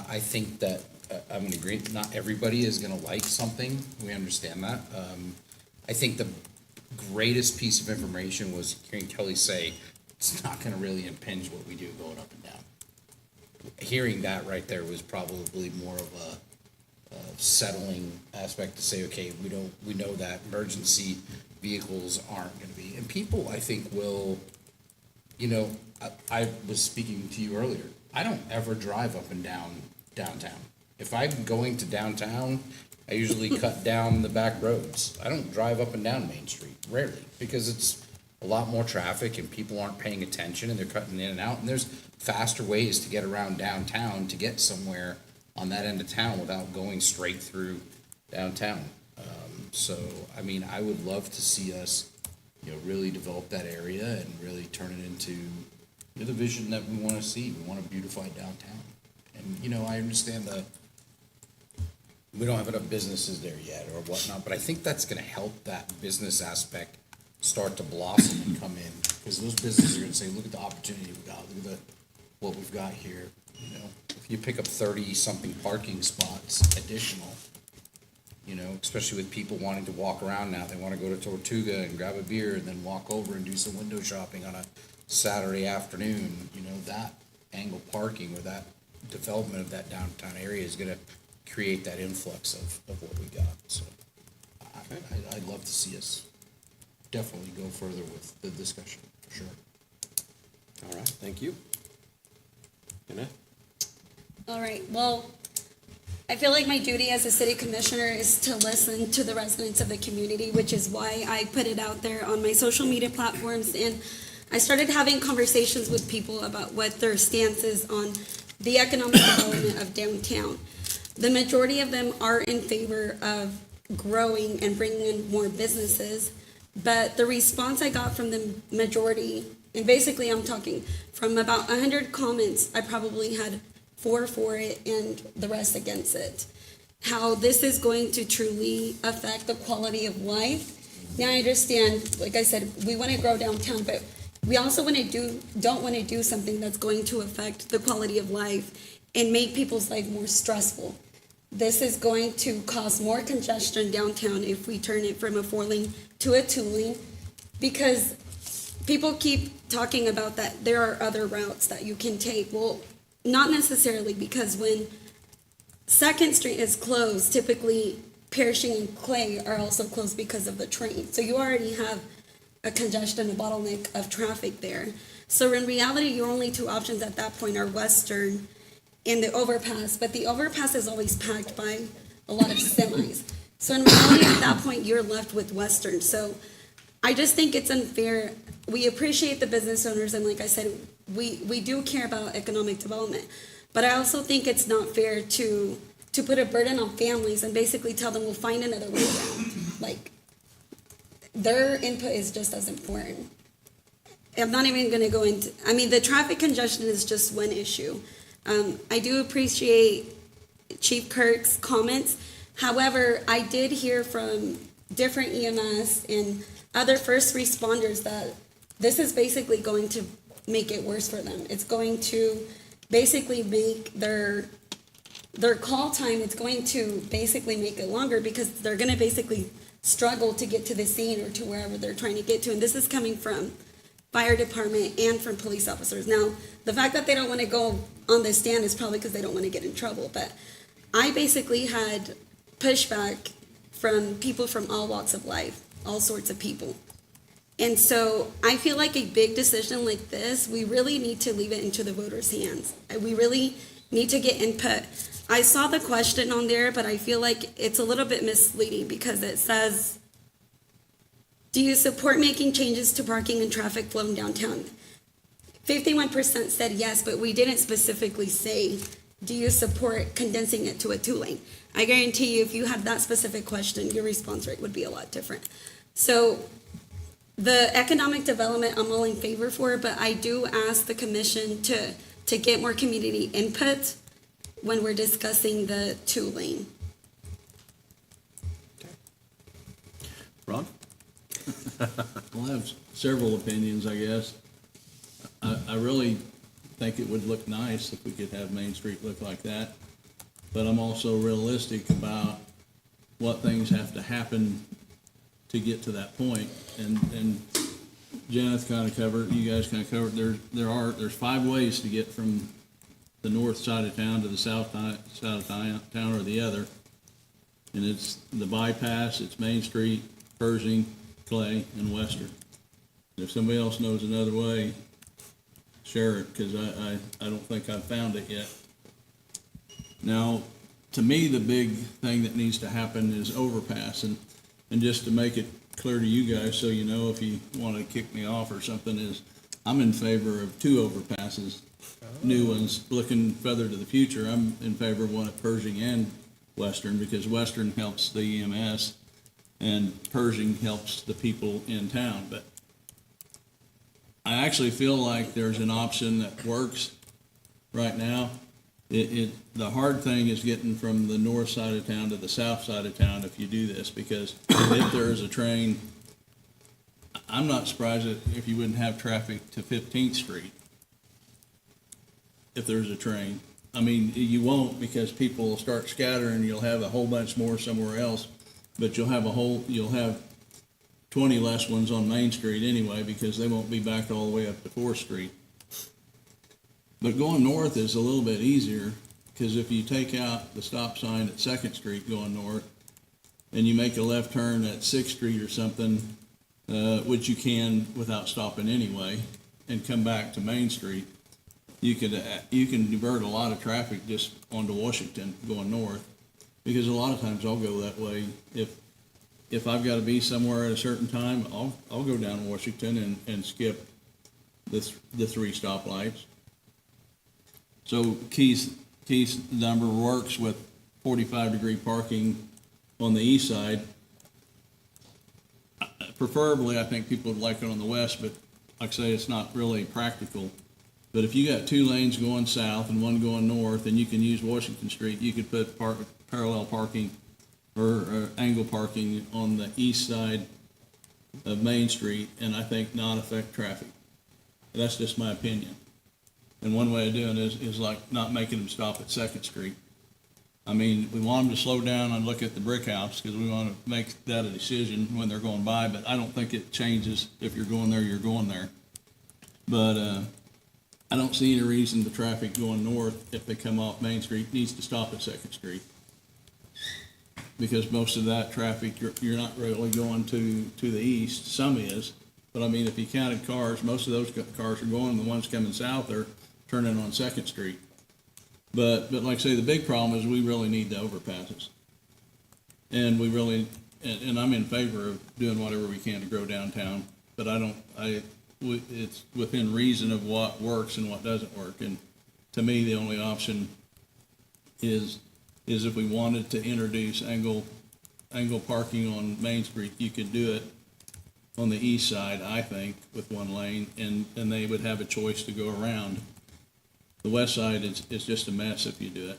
I think that I'm going to agree, not everybody is going to like something. We understand that. I think the greatest piece of information was hearing Kelly say, it's not going to really impinge what we do going up and down. Hearing that right there was probably more of a settling aspect to say, okay, we know that emergency vehicles aren't going to be, and people I think will, I was speaking to you earlier, I don't ever drive up and down downtown. If I'm going to downtown, I usually cut down the back roads. I don't drive up and down Main Street, rarely, because it's a lot more traffic and people aren't paying attention and they're cutting in and out, and there's faster ways to get around downtown to get somewhere on that end of town without going straight through downtown. I would love to see us, really develop that area and really turn it into the vision that we want to see. We want to beautify downtown. And, I understand we don't have enough businesses there yet or whatnot, but I think that's gonna help that business aspect start to blossom and come in. Because those businesses are gonna say, look at the opportunity we got, look at what we've got here, you know? If you pick up 30-something parking spots additional, you know, especially with people wanting to walk around now, they wanna go to Tortuga and grab a beer and then walk over and do some window shopping on a Saturday afternoon, you know, that angle parking or that development of that downtown area is gonna create that influx of what we got, so. I'd love to see us definitely go further with the discussion, for sure. All right, thank you. Kenneth? All right, well, I feel like my duty as a city commissioner is to listen to the residents of the community, which is why I put it out there on my social media platforms. And I started having conversations with people about what their stance is on the economic development of downtown. The majority of them are in favor of growing and bringing in more businesses. But the response I got from the majority, and basically I'm talking from about 100 comments, I probably had 4 for it and the rest against it. How this is going to truly affect the quality of life. Now I understand, like I said, we want to grow downtown, but we also don't want to do something that's going to affect the quality of life and make people's life more stressful. This is going to cause more congestion downtown if we turn it from a 4-lane to a 2-lane, because people keep talking about that there are other routes that you can take. Well, not necessarily, because when 2nd Street is closed, typically Pershing and Clay are also closed because of the train. So you already have a congestion, a bottleneck of traffic there. So in reality, your only 2 options at that point are Western and the overpass, but the overpass is always packed by a lot of semis. So in reality, at that point, you're left with Western. So I just think it's unfair. We appreciate the business owners, and like I said, we do care about economic development, but I also think it's not fair to put a burden on families and basically tell them we'll find another way down. Like, their input is just as important. I'm not even going to go into, I mean, the traffic congestion is just one issue. I do appreciate Chief Kirk's comments. However, I did hear from different EMS and other first responders that this is basically going to make it worse for them. It's going to basically make their call time, it's going to basically make it longer, because they're going to basically struggle to get to the scene or to wherever they're trying to get to. And this is coming from fire department and from police officers. Now, the fact that they don't want to go on the stand is probably because they don't want to get in trouble. But I basically had pushback from people from all walks of life, all sorts of people. And so I feel like a big decision like this, we really need to leave it into the voters' hands. We really need to get input. I saw the question on there, but I feel like it's a little bit misleading, because it says, do you support making changes to parking and traffic flow in downtown? 51% said yes, but we didn't specifically say, do you support condensing it to a 2-lane? I guarantee you, if you had that specific question, your response rate would be a lot different. So the economic development, I'm all in favor for, but I do ask the commission to get more community input when we're discussing the 2-lane. Ron? Well, I have several opinions, I guess. I really think it would look nice if we could have Main Street look like that, but I'm also realistic about what things have to happen to get to that point. And Janeth kind of covered, you guys kind of covered, there's 5 ways to get from the north side of town to the south side of town or the other. And it's the bypass, it's Main Street, Pershing, Clay, and Western. If somebody else knows another way, share it, because I don't think I've found it yet. Now, to me, the big thing that needs to happen is overpass. And just to make it clear to you guys, so you know if you want to kick me off or something, is I'm in favor of 2 overpasses, new ones, looking further to the future. I'm in favor of one at Pershing and Western, because Western helps the EMS and Pershing helps the people in town. But I actually feel like there's an option that works right now, the hard thing is getting from the north side of town to the south side of town if you do this, because if there is a train, I'm not surprised if you wouldn't have traffic to 15th Street if there's a train. I mean, you won't, because people will start scattering, you'll have a whole bunch more somewhere else, but you'll have 20 less ones on Main Street anyway, because they won't be back all the way up to 4th Street. But going north is a little bit easier, because if you take out the stop sign at 2nd Street going north, and you make a left turn at 6th Street or something, which you can without stopping anyway, and come back to Main Street, you can divert a lot of traffic just onto Washington going north, because a lot of times I'll go that way. If I've got to be somewhere at a certain time, I'll go down Washington and skip the 3 stoplights. So Keith's number works with 45-degree parking on the east side. Preferably, I think people would like it on the west, but like I say, it's not really practical. But if you got 2 lanes going south and 1 going north, and you can use Washington Street, you could put parallel parking or angle parking on the east side of Main Street, and I think not affect traffic. That's just my opinion. And one way of doing it is like not making them stop at 2nd Street. I mean, we want them to slow down and look at the brick house, because we want to make that a decision when they're going by, but I don't think it changes. If you're going there, you're going there. But I don't see any reason the traffic going north, if they come off Main Street, needs to stop at 2nd Street. Because most of that traffic, you're not really going to the east. Some is, but I mean, if you counted cars, most of those cars are going, the ones coming south are turning on 2nd Street. But like I say, the big problem is we really need the overpasses. And and I'm in favor of doing whatever we can to grow downtown, but it's within reason of what works and what doesn't work. And to me, the only option is if we wanted to introduce angle parking on Main Street, you could do it on the east side, I think, with 1 lane, and they would have a choice to go around. The west side is just a mess if you do it.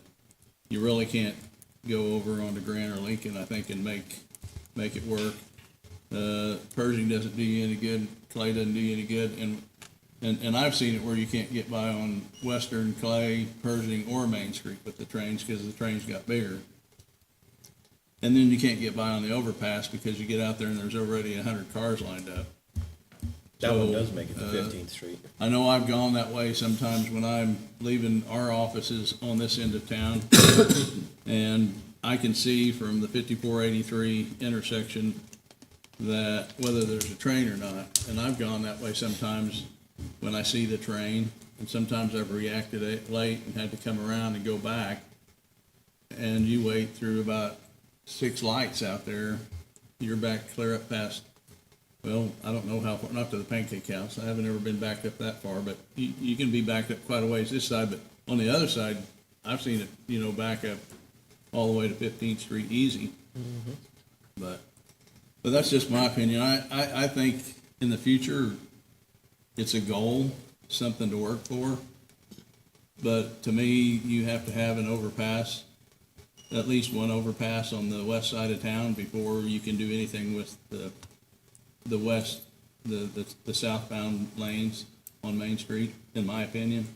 You really can't go over onto Grant or Lincoln, I think, and make it work. Pershing doesn't do you any good. Clay doesn't do you any good. And I've seen it where you can't get by on Western, Clay, Pershing, or Main Street with the trains, because the trains got bigger. And then you can't get by on the overpass because you get out there and there's already 100 cars lined up. That one does make it to 15th Street. I know I've gone that way sometimes when I'm leaving our offices on this end of town, and I can see from the 5483 intersection that whether there's a train or not. And I've gone that way sometimes when I see the train, and sometimes I've reacted late and had to come around and go back. And you wait through about 6 lights out there, you're back clear up past, well, I don't know how far, not to the Pancake House. I haven't ever been backed up that far, but you can be backed up quite a ways this side. But on the other side, I've seen it, back up all the way to 15th Street easy. Mm-hmm. But that's just my opinion. I think in the future, it's a goal, something to work for. But to me, you have to have an overpass, at least one overpass on the west side of town before you can do anything with the west, the southbound lanes on Main Street, in my opinion.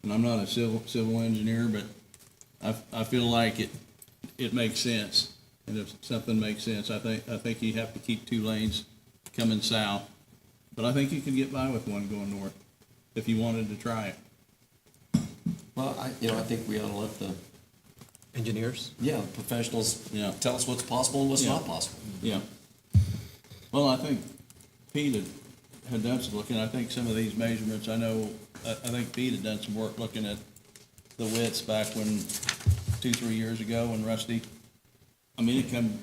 And I'm not a civil engineer, but I feel like it makes sense. And if something makes sense, I think you have to keep 2 lanes coming south. But I think you can get by with 1 going north if you wanted to try it. Well, I think we ought to let the Engineers? professionals tell us what's possible and what's not possible. Yeah. Well, I think Pete had done some looking. I think some of these measurements, I think Pete had done some work looking at the widths back when 2-3 years ago when Rusty. I mean, it come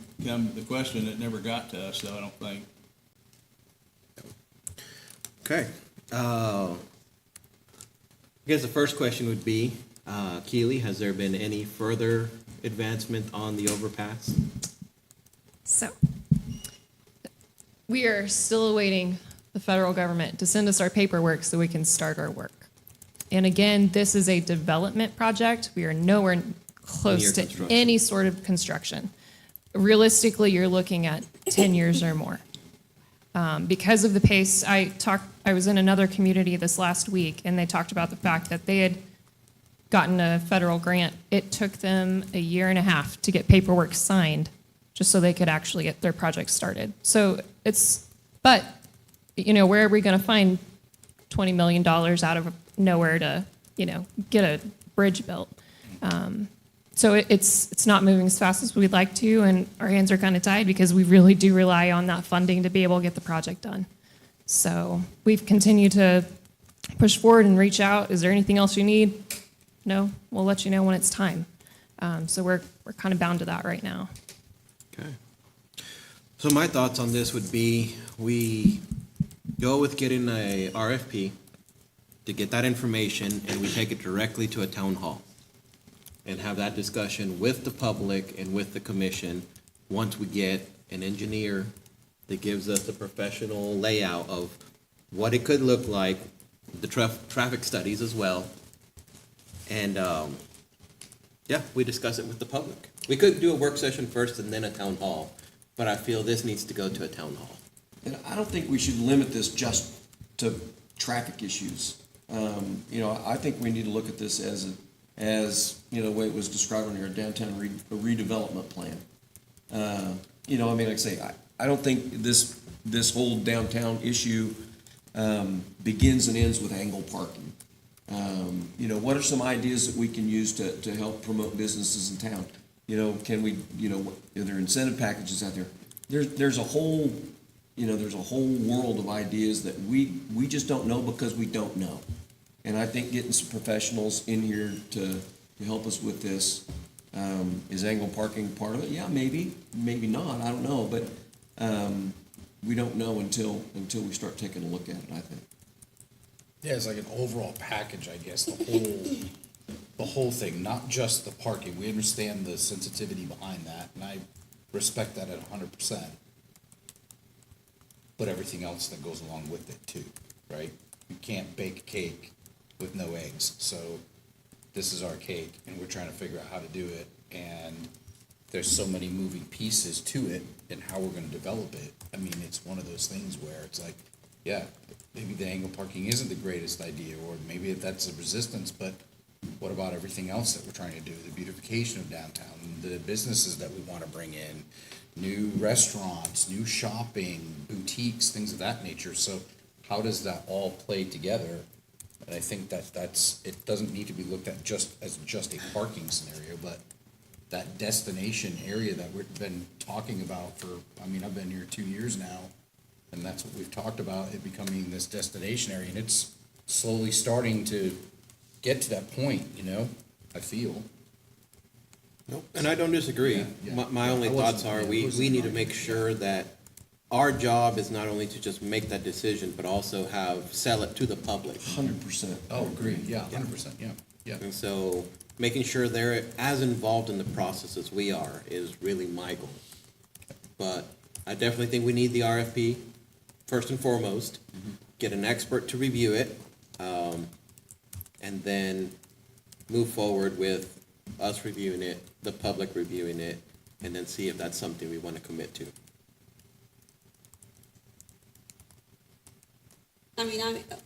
the question, it never got to us, though, I don't think. Okay. I guess the first question would be, Keely, has there been any further advancement on the overpass? So, we are still awaiting the federal government to send us our paperwork so we can start our work. And again, this is a development project. We are nowhere close Near to construction. any sort of construction. Realistically, you're looking at 10 years or more. Because of the pace, I was in another community this last week, and they talked about the fact that they had gotten a federal grant. It took them a year and a half to get paperwork signed just so they could actually get their project started. So but, where are we going to find $20 million out of nowhere to, get a bridge built? So it's not moving as fast as we'd like to, and our hands are kind of tied because we really do rely on that funding to be able to get the project done. So we've continued to push forward and reach out. Is there anything else you need? No, we'll let you know when it's time. So we're kind of bound to that right now. Okay. So my thoughts on this would be, we go with getting a RFP to get that information, and we take it directly to a town hall and have that discussion with the public and with the commission once we get an engineer that gives us the professional layout of what it could look like, the traffic studies as well. And, we discuss it with the public. We could do a work session first and then a town hall, but I feel this needs to go to a town hall. And I don't think we should limit this just to traffic issues. I think we need to look at this as the way it was described on your downtown redevelopment plan. Like I say, I don't think this whole downtown issue begins and ends with angle parking. What are some ideas that we can use to help promote businesses in town? Can we, are there incentive packages out there? There's a whole world of ideas that we just don't know because we don't know. And I think getting some professionals in here to help us with this, is angle parking part of it? Yeah, maybe not, I don't know, but we don't know until we start taking a look at it, I think. Yeah, it's like an overall package, I guess, the whole thing, not just the parking. We understand the sensitivity behind that, and I respect that at 100%. But everything else that goes along with it too, right? You can't bake a cake with no eggs. So this is our cake, and we're trying to figure out how to do it. And there's so many moving pieces to it and how we're going to develop it. I mean, it's one of those things where it's like, yeah, maybe the angle parking isn't the greatest idea, or maybe that's a resistance, but what about everything else that we're trying to do? The beautification of downtown, the businesses that we want to bring in, new restaurants, new shopping, boutiques, things of that nature. So how does that all play together? And I think it doesn't need to be looked at just as a parking scenario, but that destination area that we've been talking about I've been here 2 years now, and that's what we've talked about, it becoming this destination area, and it's slowly starting to get to that point, I feel. Nope. And I don't disagree. Yeah. My only thoughts are, we need to make sure that our job is not only to just make that decision, but also sell it to the public. 100%. Oh, agreed, yeah, 100%, yeah. And so making sure they're as involved in the process as we are is really my goal. But I definitely think we need the RFP, first and foremost, get an expert to review it, and then move forward with us reviewing it, the public reviewing it, and then see if that's something we want to commit to. I mean,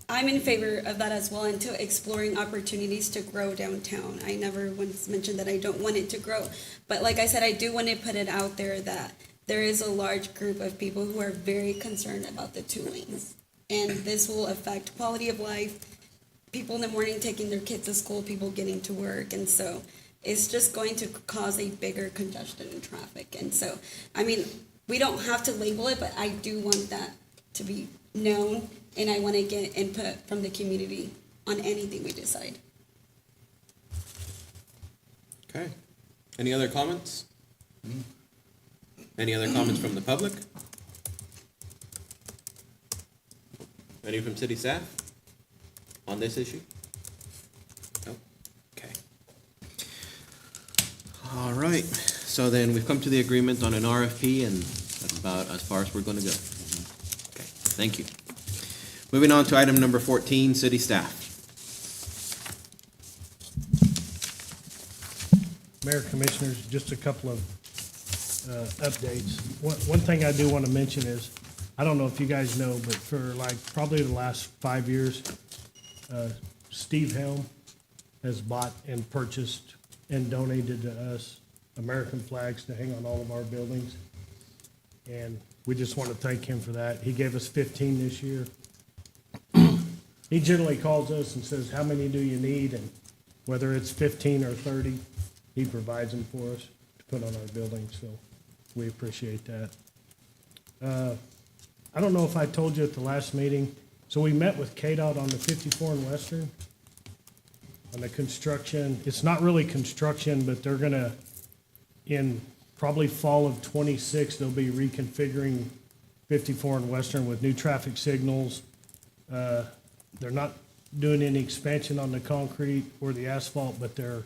I'm in favor of that as well, and to exploring opportunities to grow downtown. I never once mentioned that I don't want it to grow, but like I said, I do want to put it out there that there is a large group of people who are very concerned about the 2 lanes, and this will affect quality of life, people in the morning taking their kids to school, people getting to work, and so it's just going to cause a bigger congestion in traffic. And so, I mean, we don't have to label it, but I do want that to be known, and I want to get input from the community on anything we decide. Okay. Any other comments? Any other comments from the public? Any from city staff on this issue? No? Okay. All right. So then we've come to the agreement on an RFP, and that's about as far as we're going to go. Okay. Thank you. Moving on to item number 14, city staff. Mayor, Commissioners, just a couple of updates. One thing I do want to mention is, I don't know if you guys know, but for like probably the last 5 years, Steve Helm has bought and purchased and donated to us American flags to hang on all of our buildings. And we just want to thank him for that. He gave us 15 this year. He generally calls us and says, how many do you need? And whether it's 15 or 30, he provides them for us to put on our building, so we appreciate that. I don't know if I told you at the last meeting, so we met with KDOT on the 54 and Western on the construction. It's not really construction, but they're gonna, in probably fall of 26, they'll be reconfiguring 54 and Western with new traffic signals. They're not doing any expansion on the concrete or the asphalt, but they're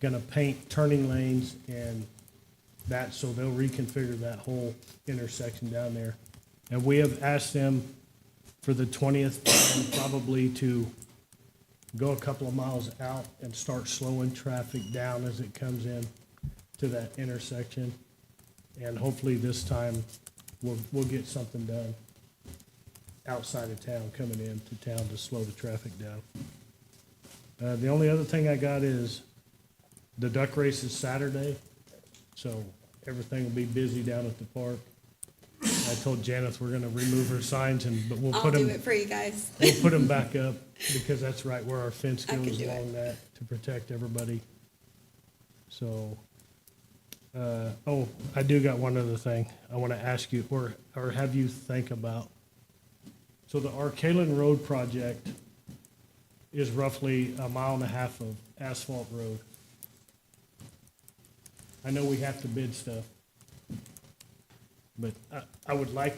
gonna paint turning lanes and that, so they'll reconfigure that whole intersection down there. And we have asked them for the 20th, probably to go a couple of miles out and start slowing traffic down as it comes in to that intersection. And hopefully this time, we'll get something done outside of town, coming into town to slow the traffic down. The only other thing I got is the duck race is Saturday, so everything will be busy down at the park. I told Janeth we're gonna remove her signs but we'll I'll put do them, it for you guys. we'll put them back up because that's right where our fence I can goes do it. along that to protect everybody. So, I do got one other thing I wanna ask you or have you think about. So the Arcalen Road project is roughly 1.5 miles of asphalt road. I know we have to bid stuff, but I would like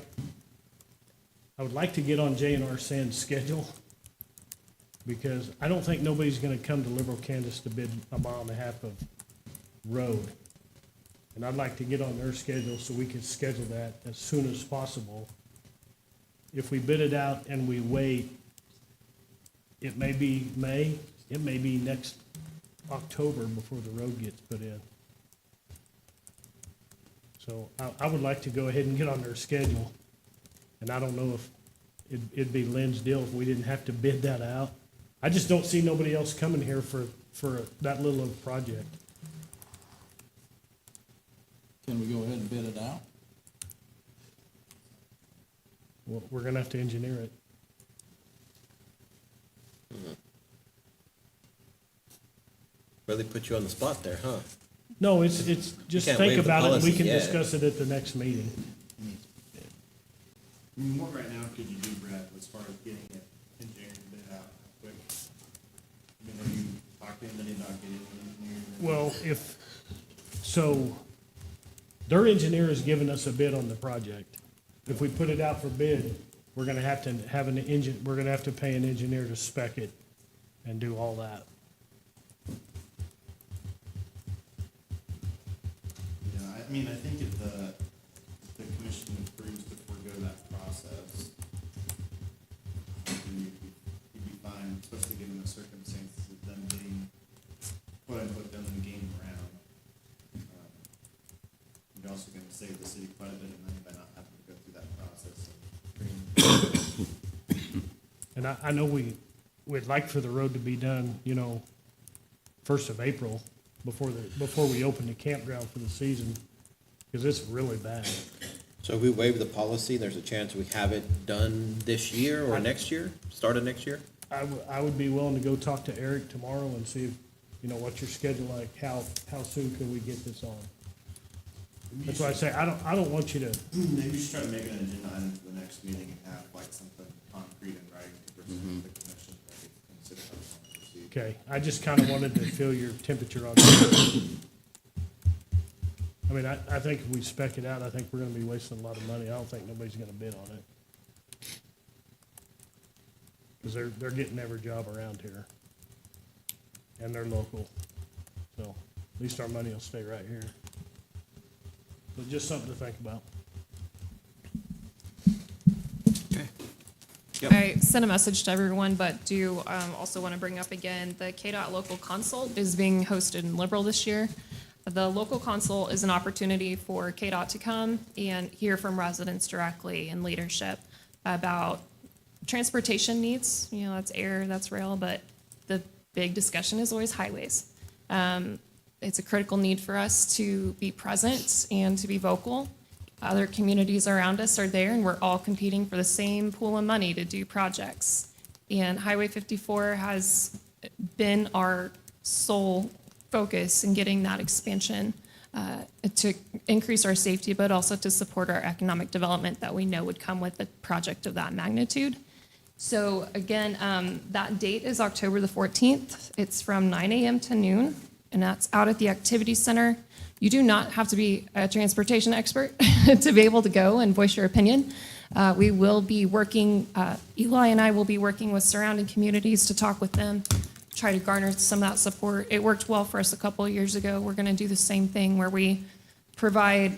to get on J&R Sand's schedule, because I don't think nobody's gonna come to Liberal Kansas to bid 1.5 miles of road. And I'd like to get on their schedule so we can schedule that as soon as possible. If we bid it out and we wait, it may be May, it may be next October before the road gets put in. So I would like to go ahead and get on their schedule. And I don't know if it'd be Lynn's deal if we didn't have to bid that out. I just don't see nobody else coming here for that little of a project. Can we go ahead and bid it out? Well, we're gonna have to engineer it. Really put you on the spot there, huh? No, it's just can't think waive the about it and we policy can yet. discuss it at the next meeting. What right now could you do, Brad, as far as getting it engineered and bid out quick? I mean, are you talking, then you're not getting it engineered? Well, so their engineer has given us a bid on the project. If we put it out for bid, we're gonna have to have we're gonna have to pay an engineer to spec it and do all that. Yeah, I mean, I think if the commission approves to forego that process, you'd be fine, especially given the circumstances of them being, quote unquote, done in the game around. You're also gonna save the city quite a bit of money by not having to go through that process. And I know we'd like for the road to be done, 1st of April, before we open the campground for the season, because it's really bad. So if we waive the policy, there's a chance we have it done this year or next year, start of next year? I would be willing to go talk to Eric tomorrow and see, what's your schedule like, how soon can we get this on? That's why I say, I don't want you to, Maybe you should try to make it an agenda item for the next meeting and have like something concrete and writing to present to the commission, ready to consider how we want to proceed. okay, I just kind of wanted to feel your temperature on it. I mean, I think if we spec it out, I think we're gonna be wasting a lot of money. I don't think nobody's gonna bid on it. Because they're getting every job around here. And they're local. So at least our money will stay right here. But just something to think about. I sent a message to everyone, but do also want to bring up again, the KDOT local consult is being hosted in Liberal this year. The local consult is an opportunity for KDOT to come and hear from residents directly and leadership about transportation needs. You know, that's air, that's rail, but the big discussion is always highways. It's a critical need for us to be present and to be vocal. Other communities around us are there, and we're all competing for the same pool of money to do projects. And Highway 54 has been our sole focus in getting that expansion to increase our safety, but also to support our economic development that we know would come with a project of that magnitude. So again, that date is October the 14th. It's from 9 a.m. to noon, and that's out at the Activity Center. You do not have to be a transportation expert to be able to go and voice your opinion. We will be working, Eli and I will be working with surrounding communities to talk with them, try to garner some of that support. It worked well for us a couple of years ago. We're going to do the same thing where we provide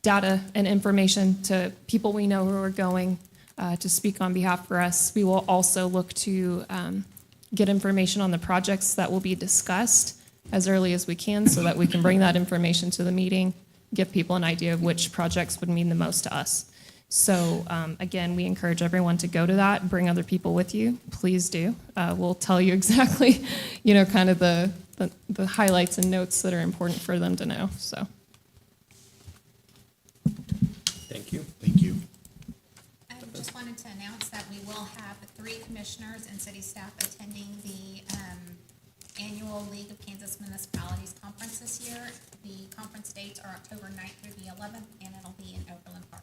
data and information to people we know who are going to speak on behalf for us. We will also look to get information on the projects that will be discussed as early as we can so that we can bring that information to the meeting, give people an idea of which projects would mean the most to us. So again, we encourage everyone to go to that, bring other people with you. Please do. We'll tell you exactly, you know, kind of the highlights and notes that are important for them to know. So. Thank you. Thank you. I just wanted to announce that we will have 3 commissioners and city staff attending the annual League of Kansas Municipalities Conference this year. The conference dates are October 9th through the 11th, and it'll be in Overland Park.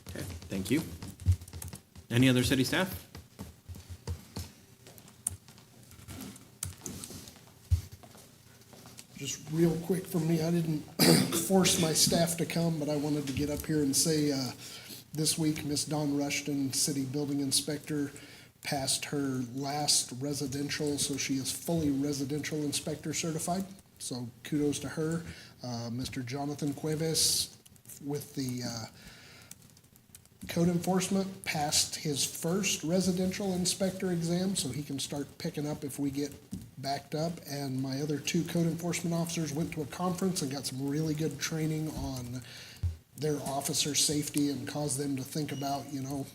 Okay, thank you. Any other city staff? Just real quick from me, I didn't force my staff to come, but I wanted to get up here and say, this week, Miss Dawn Rushton, City Building Inspector, passed her last residential, so she is fully residential inspector certified. So kudos to her. Mr. Jonathan Cuevas with the code enforcement passed his first residential inspector exam, so he can start picking up if we get backed up. And my other 2 code enforcement officers went to a conference and got some really good training on their officer safety and caused them to think about, you know,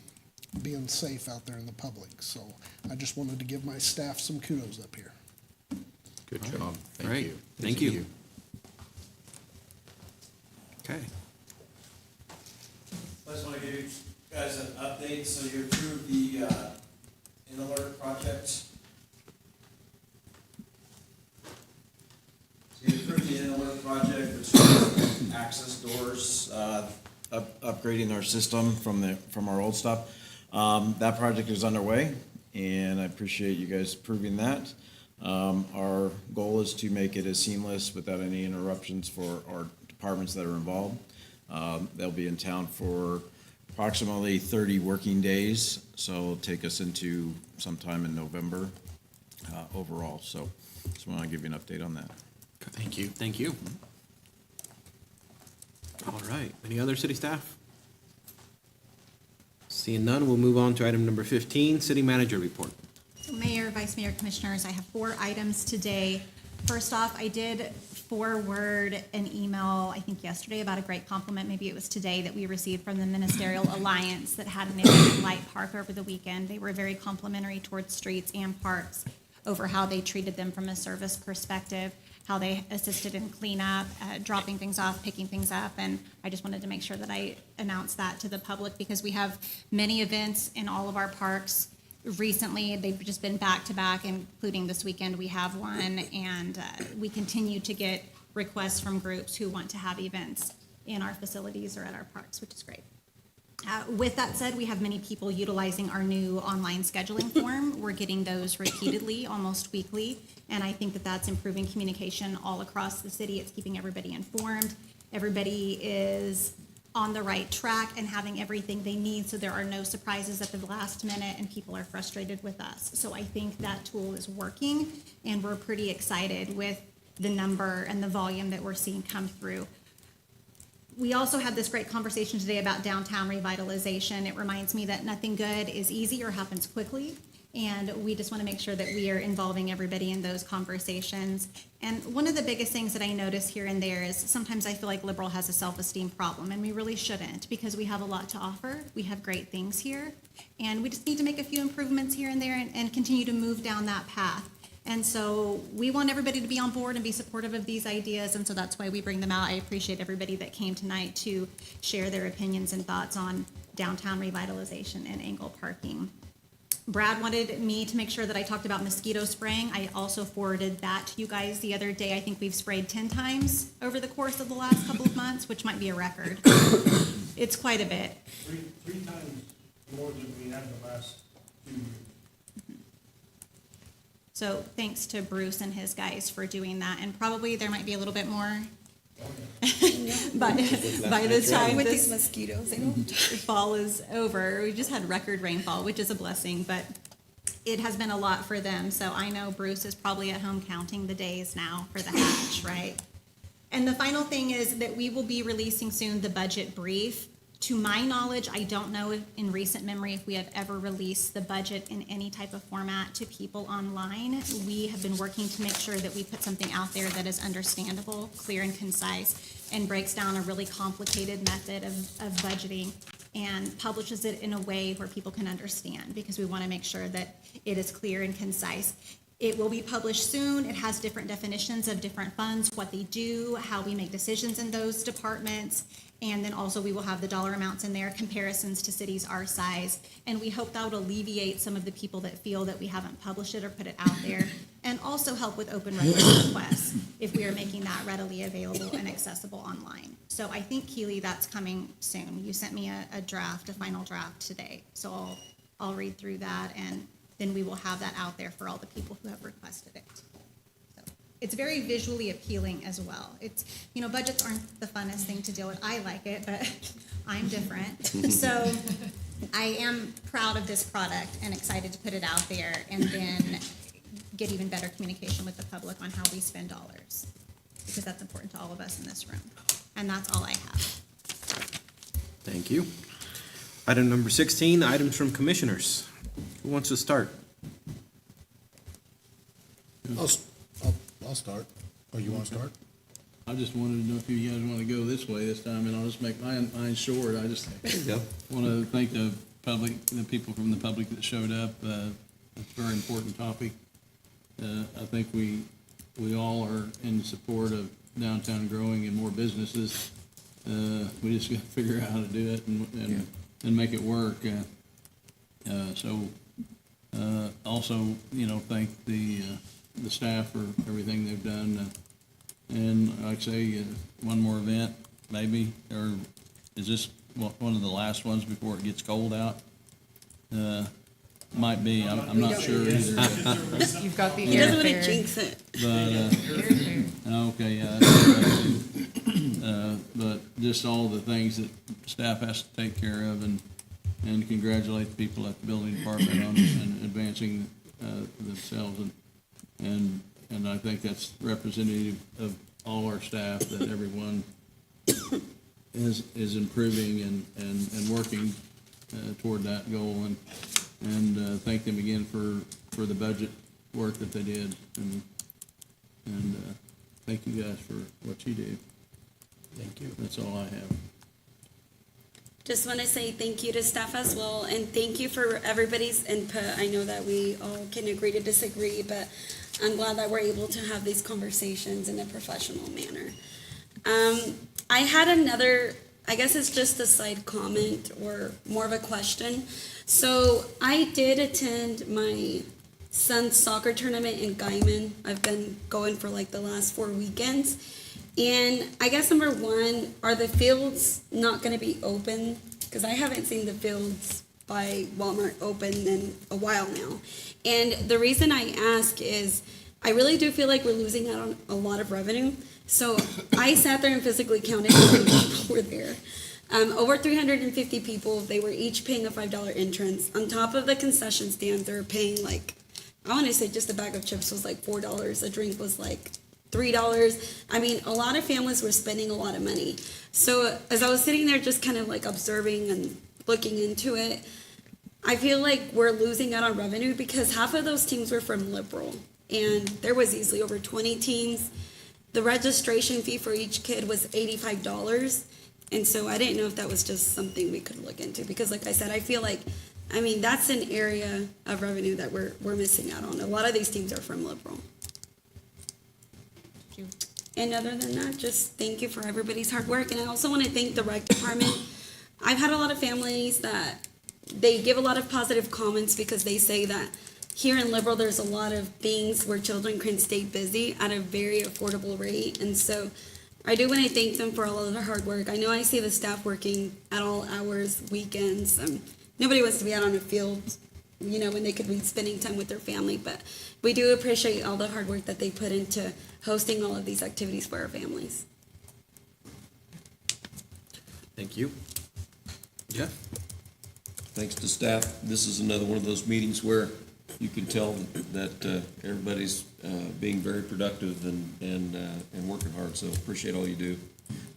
being safe out there in the public. So I just wanted to give my staff some kudos up here. Good job. Thank Great. you. Thank you. Okay. I just want to give you guys an update. So you approved the In-Alert project. So you approved the In-Alert project, which is access doors, upgrading our system from our old stuff. That project is underway, and I appreciate you guys approving that. Our goal is to make it as seamless without any interruptions for our departments that are involved. They'll be in town for approximately 30 working days, so it'll take us into sometime in November overall. So just want to give you an update on that. Thank you. Thank you. All right. Any other city staff? Seeing none, we'll move on to item number 15, City Manager Report. Mayor, Vice Mayor, Commissioners, I have 4 items today. First off, I did forward an email, I think yesterday, about a great compliment, maybe it was today, that we received from the Ministerial Alliance that had an event at Light Park over the weekend. They were very complimentary towards streets and parks over how they treated them from a service perspective, how they assisted in cleanup, dropping things off, picking things up, and I just wanted to make sure that I announced that to the public because we have many events in all of our parks. Recently, they've just been back-to-back, including this weekend we have one, and we continue to get requests from groups who want to have events in our facilities or at our parks, which is great. With that said, we have many people utilizing our new online scheduling form. We're getting those repeatedly, almost weekly, and I think that that's improving communication all across the city. It's keeping everybody informed. Everybody is on the right track and having everything they need, so there are no surprises at the last minute and people are frustrated with us. So I think that tool is working, and we're pretty excited with the number and the volume that we're seeing come through. We also had this great conversation today about downtown revitalization. It reminds me that nothing good is easy or happens quickly. And we just want to make sure that we are involving everybody in those conversations. And one of the biggest things that I notice here and there is sometimes I feel like Liberal has a self-esteem problem, and we really shouldn't, because we have a lot to offer. We have great things here, and we just need to make a few improvements here and there and continue to move down that path. And so we want everybody to be on board and be supportive of these ideas, and so that's why we bring them out. I appreciate everybody that came tonight to share their opinions and thoughts on downtown revitalization and angle parking. Brad wanted me to make sure that I talked about mosquito spraying. I also forwarded that to you guys the other day. I think we've sprayed 10 times over the course of the last couple of months, which might be a record. It's quite a bit. Three times more than we had the last 2 years. So thanks to Bruce and his guys for doing that, and probably there might be a little bit more. By the time With this these mosquitoes, they don't. fall is over, we just had record rainfall, which is a blessing, but it has been a lot for them. So I know Bruce is probably at home counting the days now for the hatch, right? And the final thing is that we will be releasing soon the budget brief. To my knowledge, I don't know if, in recent memory, if we have ever released the budget in any type of format to people online. We have been working to make sure that we put something out there that is understandable, clear and concise, and breaks down a really complicated method of budgeting and publishes it in a way where people can understand, because we want to make sure that it is clear and concise. It will be published soon. It has different definitions of different funds, what they do, how we make decisions in those departments. And then also we will have the dollar amounts in there, comparisons to cities our size. And we hope that would alleviate some of the people that feel that we haven't published it or put it out there. And also help with open records requests if we are making that readily available and accessible online. So I think, Keely, that's coming soon. You sent me a draft, a final draft today. So I'll read through that, and then we will have that out there for all the people who have requested it. It's very visually appealing as well. It's, budgets aren't the funnest thing to deal with. I like it, but I'm different. So I am proud of this product and excited to put it out there and then get even better communication with the public on how we spend dollars, because that's important to all of us in this room. And that's all I have. Thank you. Item number 16, items from commissioners. Who wants to start? I'll start. Oh, you want to start? I just wanted to know if you guys want to go this way this time, and I'll just make mine short. I just want to thank the public, the people from the public that showed up. It's a very important topic. I think we all are in support of downtown growing and more businesses. We just got to figure out how to do it and make it work. Also, thank the staff for everything they've done. And like I say, one more event, maybe, or is this one of the last ones before it gets cold out? Might be, I'm not sure either. You've got the He doesn't want airfare. to jinx it. But, okay, yeah, that's right. But just all the things that staff has to take care of, and congratulate the people at the building department on advancing themselves, and I think that's representative of all our staff, that everyone is improving and working toward that goal, and thank them again for the budget work that they did, and thank you guys for what you do. Thank you. That's all I have. Just want to say thank you to staff as well, and thank you for everybody's input. I know that we all can agree to disagree, but I'm glad that we're able to have these conversations in a professional manner. I had another, I guess it's just a side comment or more of a question. So I did attend my son's soccer tournament in Guyman. I've been going for like the last 4 weekends. And I guess number one, are the fields not going to be open? Because I haven't seen the fields by Walmart open in a while now. And the reason I ask is I really do feel like we're losing out on a lot of revenue. So I sat there and physically counted how many people were there. Over 350 people. They were each paying a $5 entrance. On top of the concession stand, they're paying like, I want to say just a bag of chips was like $4. A drink was like $3. I mean, a lot of families were spending a lot of money. So as I was sitting there just kind of like observing and looking into it, I feel like we're losing out on revenue because half of those teams were from Liberal. And there was easily over 20 teams. The registration fee for each kid was $85. And so I didn't know if that was just something we could look into, because like I said, I feel like, I mean, that's an area of revenue that we're missing out on. A lot of these teams are from Liberal. Thank you. And other than that, just thank you for everybody's hard work. And I also want to thank the rec department. I've had a lot of families that they give a lot of positive comments because they say that here in Liberal, there's a lot of things where children can stay busy at a very affordable rate. And so I do want to thank them for all of their hard work. I know I see the staff working at all hours, weekends. Nobody wants to be out on the field, you know, when they could be spending time with their family. But we do appreciate all the hard work that they put into hosting all of these activities for our families. Thank you. Jeff? Thanks to staff. This is another one of those meetings where you can tell that everybody's being very productive and working hard, so appreciate all you do.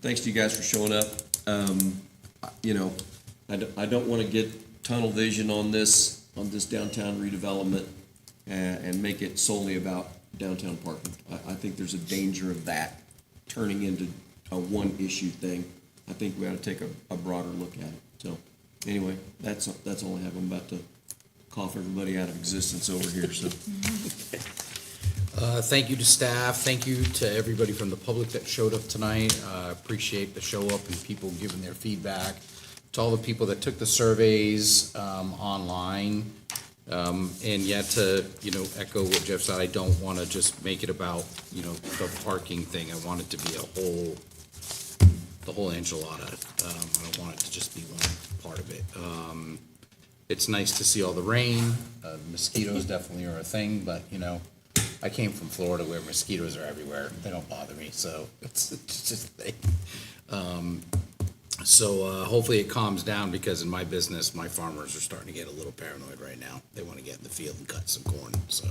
Thanks to you guys for showing up. You know, I don't want to get tunnel vision on this downtown redevelopment and make it solely about downtown parking. I think there's a danger of that turning into a one-issue thing. I think we ought to take a broader look at it. So anyway, that's all I have. I'm about to cough everybody out of existence over here, so. Thank you to staff. Thank you to everybody from the public that showed up tonight. Appreciate the show up and people giving their feedback. To all the people that took the surveys online. And yet to, you know, echo what Jeff said, I don't want to just make it about, you know, the parking thing. I want it to be the whole enchilada. I don't want it to just be one part of it. It's nice to see all the rain. Mosquitoes definitely are a thing, but, you know, I came from Florida where mosquitoes are everywhere. They don't bother me, so it's just a thing. So hopefully it calms down, because in my business, my farmers are starting to get a little paranoid right now. They want to get in the field and cut some corn. So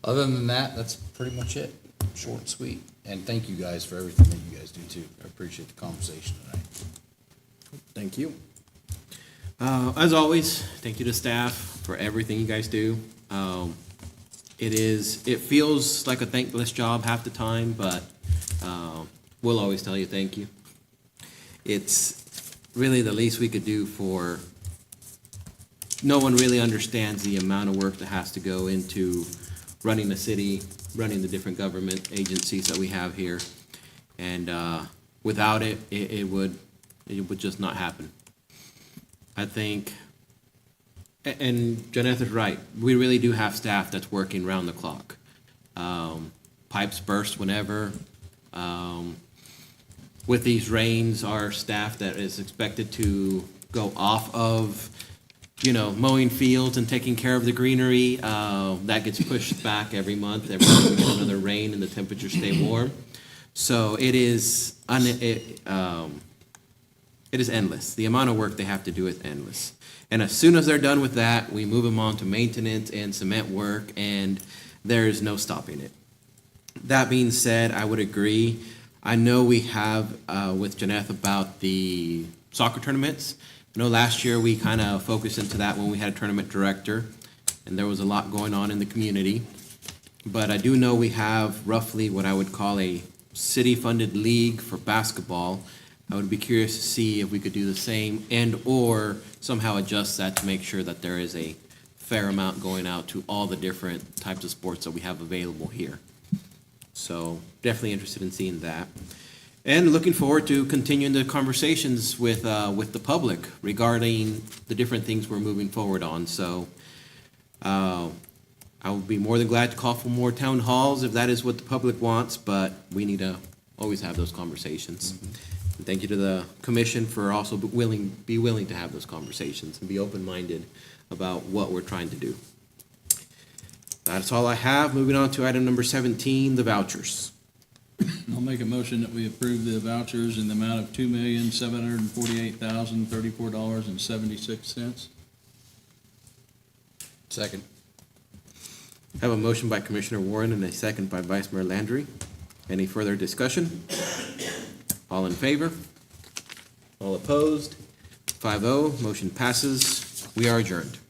other than that, that's pretty much it. Short and sweet. And thank you guys for everything that you guys do too. I appreciate the conversation tonight. Thank you. As always, thank you to staff for everything you guys do. It feels like a thankless job half the time, but we'll always tell you thank you. It's really the least we could do for, no one really understands the amount of work that has to go into running the city, running the different government agencies that we have here. And without it, it would just not happen. I think, and Janeth is right, we really do have staff that's working round the clock. Pipes burst whenever. With these rains, our staff that is expected to go off of, you know, mowing fields and taking care of the greenery, that gets pushed back every month. Every time we get another rain and the temperatures stay warm. So it is endless. The amount of work they have to do is endless. And as soon as they're done with that, we move them on to maintenance and cement work, and there's no stopping it. That being said, I would agree. I know we have with Janeth about the soccer tournaments. I know last year we kind of focused into that when we had a tournament director, and there was a lot going on in the community. But I do know we have roughly what I would call a city-funded league for basketball. I would be curious to see if we could do the same and/or somehow adjust that to make sure that there is a fair amount going out to all the different types of sports that we have available here. So definitely interested in seeing that. And looking forward to continuing the conversations with the public regarding the different things we're moving forward on. So I would be more than glad to call for more town halls if that is what the public wants, but we need to always have those conversations. And thank you to the commission for also be willing to have those conversations and be open-minded about what we're trying to do. That's all I have. Moving on to item number 17, the vouchers. I'll make a motion that we approve the vouchers in the amount of $2,748,034.76. Second. I have a motion by Commissioner Warren and a second by Vice Mayor Landry. Any further discussion? All in favor? All opposed? 5-0, motion passes. We are adjourned.